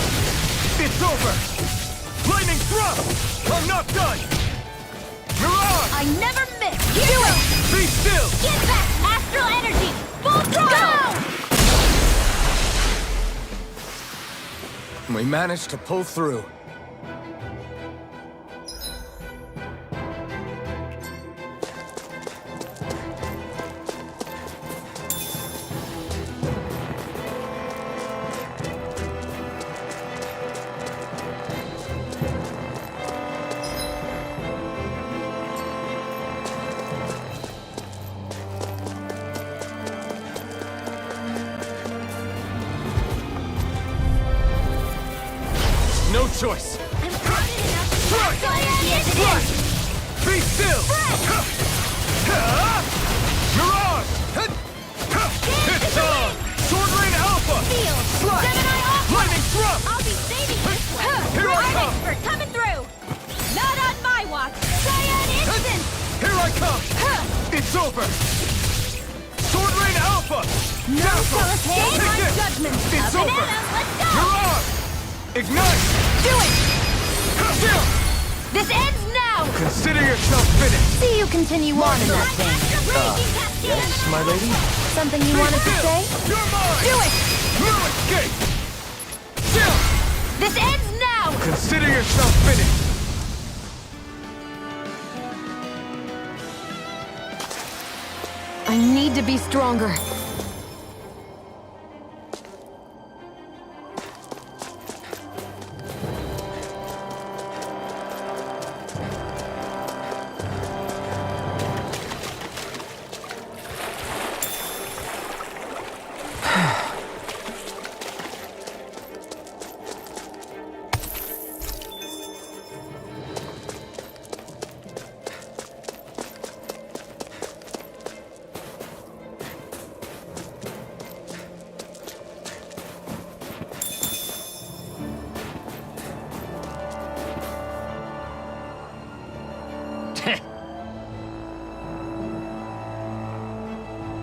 It's over! Lightning thrust! I'm not done! Mirage! I never miss! Do it! Be still! Get back! Astral energy! Full throttle! We managed to pull through. No choice! I'm crowded enough to Strike! Astral energy as it Strike! is! Be still! Mirage! It's on! Sword Rain Alpha! Field! Slash! Gemini Aqua! Lightning thrust! I'll be saving this one! Here I Prime come! expert coming through! Not on my watch! Cyan instant! Here I come! It's over! Sword Rain Alpha! No Dazzle! Celisay! Take My this! judgment! It's A over! banana, let's go! Mirage! Ignite! Do it! Still! This ends now! Consider yourself finished! See you continue on in that vein. Yes, my lady? Something you wanted to say? You're mine! Do it! No escape! Still! This ends now! Consider yourself finished! I need to be stronger.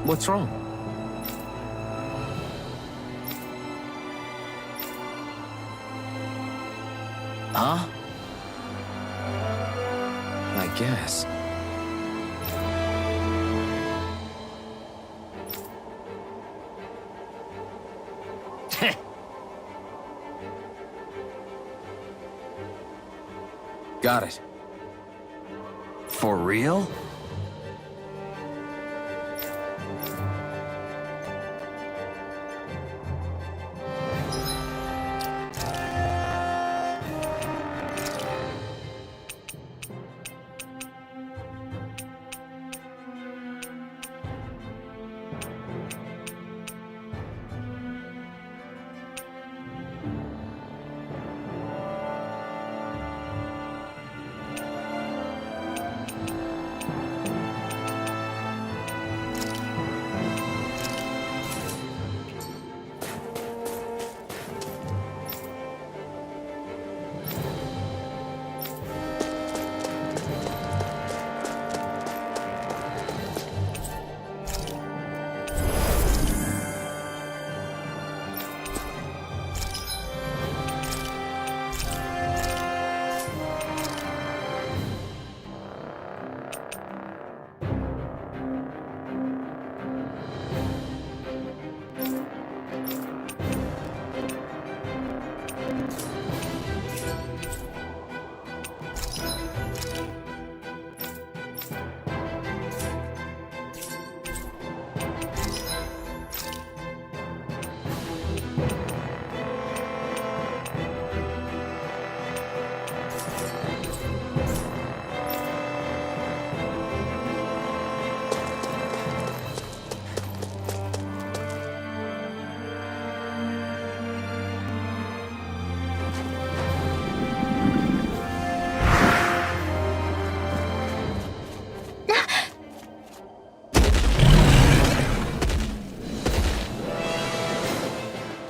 What's wrong? Huh? I guess. Got it. For real?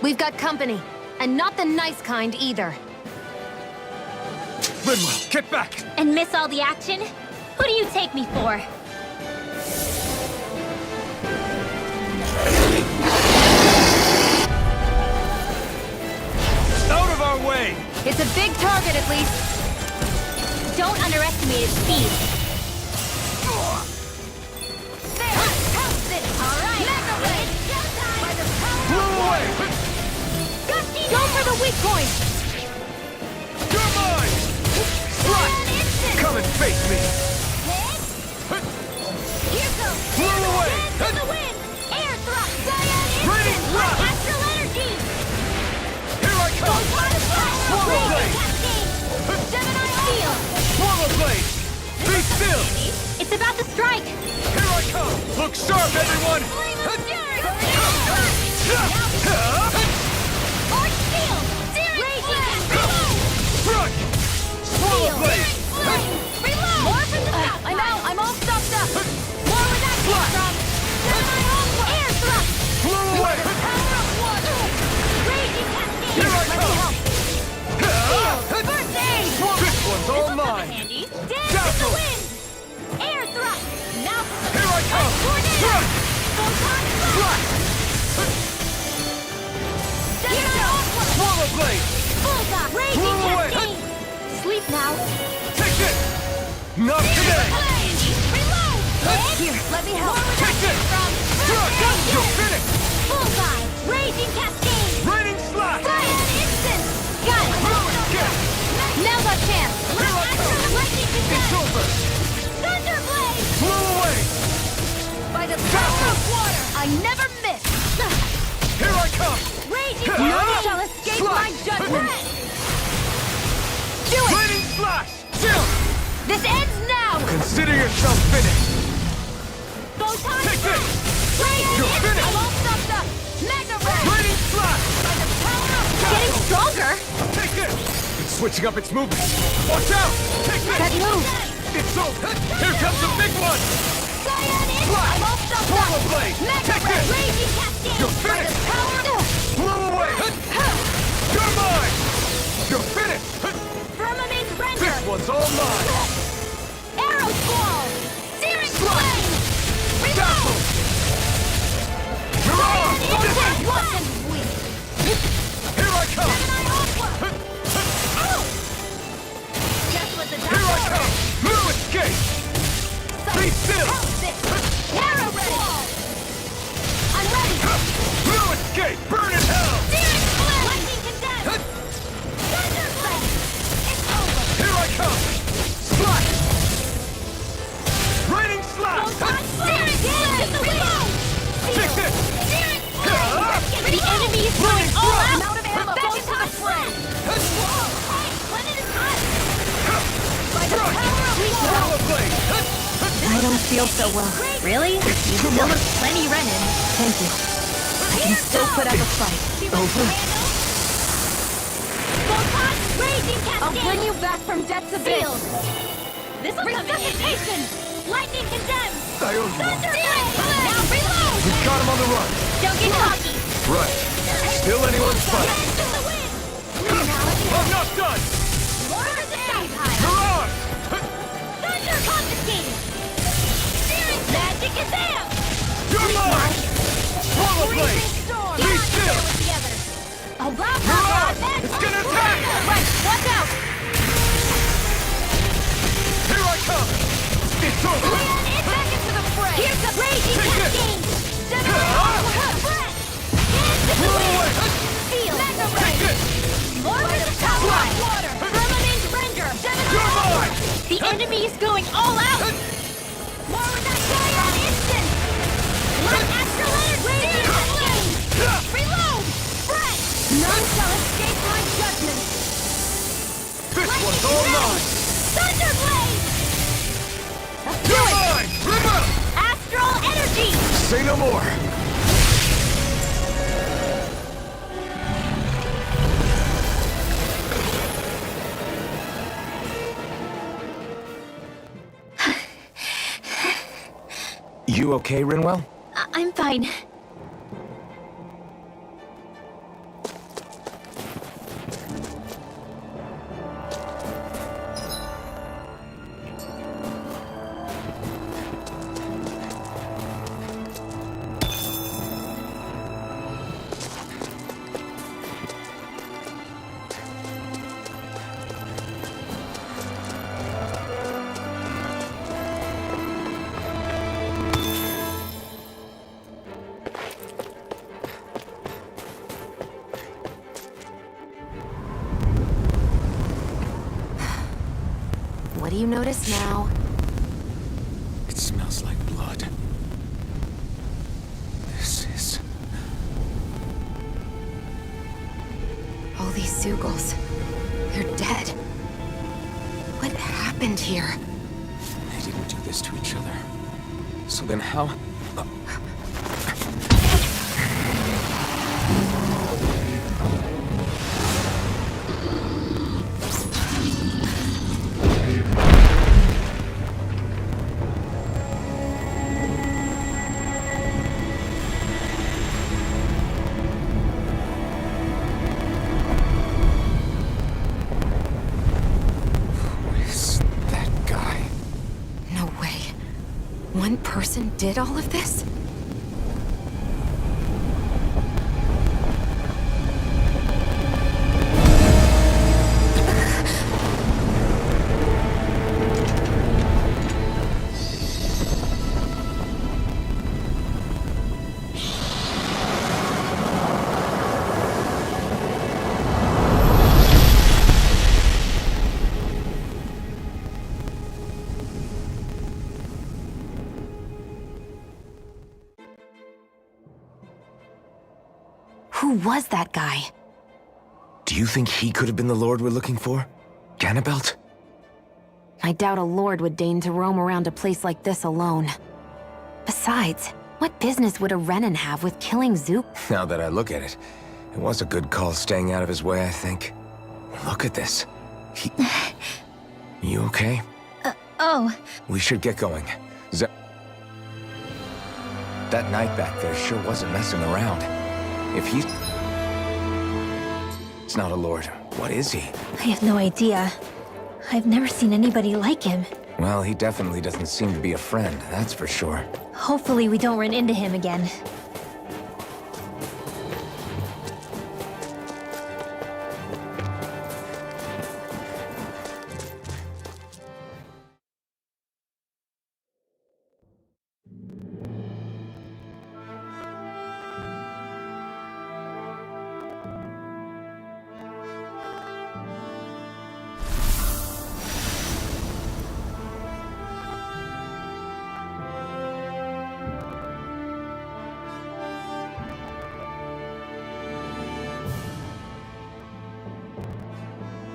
We've got company, and not the nice kind either. Rinwell, get back! And miss all the action? Who do you take me for? Out of our way! It's a big target, at least. Don't underestimate its speed. Blow away! Go for the weak point! You're mine! Strike! Come and face me! Blow away! Raining thrust! Here I come! Swallow blade! Swallow blade! Be still! It's about to strike! Here I come! Look sharp, everyone! Strike! Swallow blade! I'm all stuffed up! Blow away! Here I come! This one's all mine! Dazzle! Air thrust! Now Here I come! Strike! Strike! Swallow blade! Blow away! Sleep now. Take it! Not today! Here, let me help. Take it! Strike! You're finished! Bullseye! Raging cascade! Raining slash! Instant! Got it! Now's our chance! It's over! Thunderblade! Blow away! By the power of water, I never miss! Here I come! Raging None shall escape my judgment! Do it! Raining slash! Chill! This ends now! Consider yourself finished! Photon Take this! Raging You're finished! I'm all stuffed up! Mega Ray! Raining slash! Getting stronger! Take this! It's switching up its movement! Watch out! Take this! That move! It's over! Here comes the big one! I'm all stuffed Swallow up! blade! Mega Take Ray! this! Raging cascade! You're finished! Blow away! You're mine! You're finished! Firmament render! This one's all mine! Arrow squall! Searing flame! Dazzle! You're on! Here I come! Here I come! No escape! Be still! Arrow ready! I'm ready! No escape! Burn in hell! Searing flame! Lightning condensed! Thunderblade! It's over! Here I come! Slash! Raining slash! Searing flame! Reload! Take this! Searing flame! The enemy is going all out! Out of ammo! Back into the fray! When it is hot! By the power of water! Swallow blade! I don't feel so well. Really? You still have plenty running. Thank you. I can still put up a fight. Over? Photon raging cascade! I'll bring you back from death's abyss! Sealed. This will resuscitation! Lightning condemned! I owe you one. Thunderblade! Now reload! We've got him on the run. Don't get cocky! Right. Still anyone's fight. Rest in the wind! I'm not done! More of the vampire! You're on! Thunder confiscated! Searing magic is there! You're mine! Swallow blade! Be still! Oh, blah, You're blah, on! blah, It's gonna attack! Right, watch out! Here I come! It's over! Back into the fray! Here's the raging Take this! cascade! Blow away! Seal! Take this! More of the power of water! Firmament render! You're mine! The enemy is going all out! More with that giant instant! Let astral energy! Reload! Fresh! None shall escape my judgment! This one's all mine! Thunderblade! You're mine! Remember! Astral energy! Say no more! You okay, Rinwell? I'm fine. notice now. It smells like blood. This is... All these Sugals, they're dead. What happened here? They didn't do this to each other. So then how... One person did all of this? Who was that guy? Do you think he could have been the Lord we're looking for? Ganabelt? I doubt a lord would deign to roam around a place like this alone. Besides, what business would a Renan have with killing Zook? Now that I look at it, it was a good call staying out of his way, I think. Look at this. You okay? Oh. We should get going. That knight back there sure wasn't messing around. If he's not a lord, what is he? I have no idea. I've never seen anybody like him. Well, he definitely doesn't seem to be a friend, that's for sure. Hopefully we don't run into him again.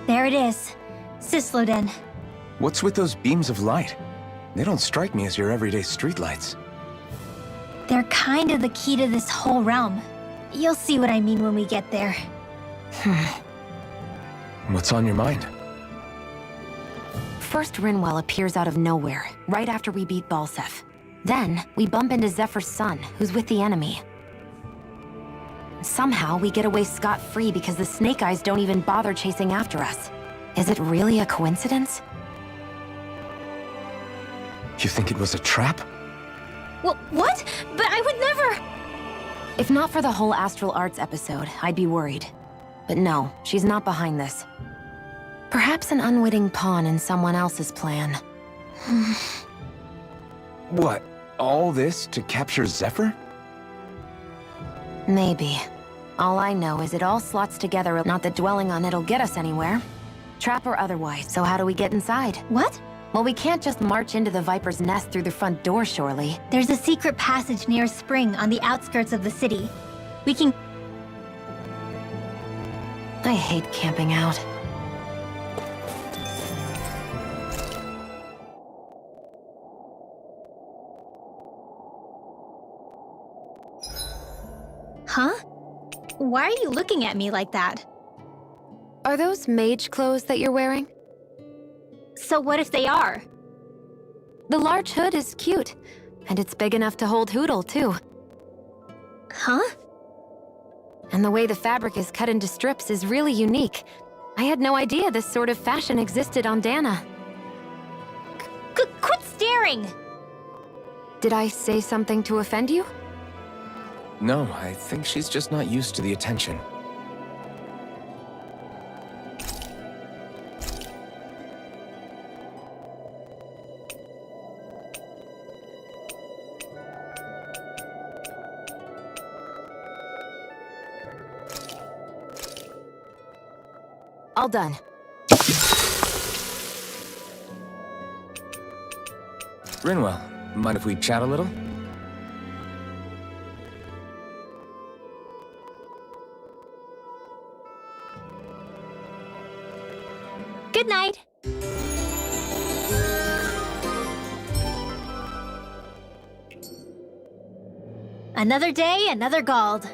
There it is. Sisloden. What's with those beams of light? They don't strike me as your everyday streetlights. They're kind of the key to this whole realm. You'll see what I mean when we get there. What's on your mind? First Rinwell appears out of nowhere, right after we beat Balsef. Then, we bump into Zephyr's son, who's with the enemy. Somehow, we get away scot-free because the Snake Eyes don't even bother chasing after us. Is it really a coincidence? You think it was a trap? What? But I would never... If not for the whole Astral Arts episode, I'd be worried. But no, she's not behind this. Perhaps an unwitting pawn in someone else's plan. What? All this to capture Zephyr? Maybe. All I know is it all slots together, not that dwelling on it'll get us anywhere. Trap or otherwise, so how do we get inside? What? Well, we can't just march into the Viper's nest through the front door, surely. There's a secret passage near a spring on the outskirts of the city. We can... I hate camping out. Huh? Why are you looking at me like that? Are those mage clothes that you're wearing? So what if they are? The large hood is cute, and it's big enough to hold Hootle, too. Huh? And the way the fabric is cut into strips is really unique. I had no idea this sort of fashion existed on Dana. Quit staring! Did I say something to offend you? No, I think she's just not used to the attention. All done. Grinwell, mind if we chat a little? Good night. Another day, another Gald.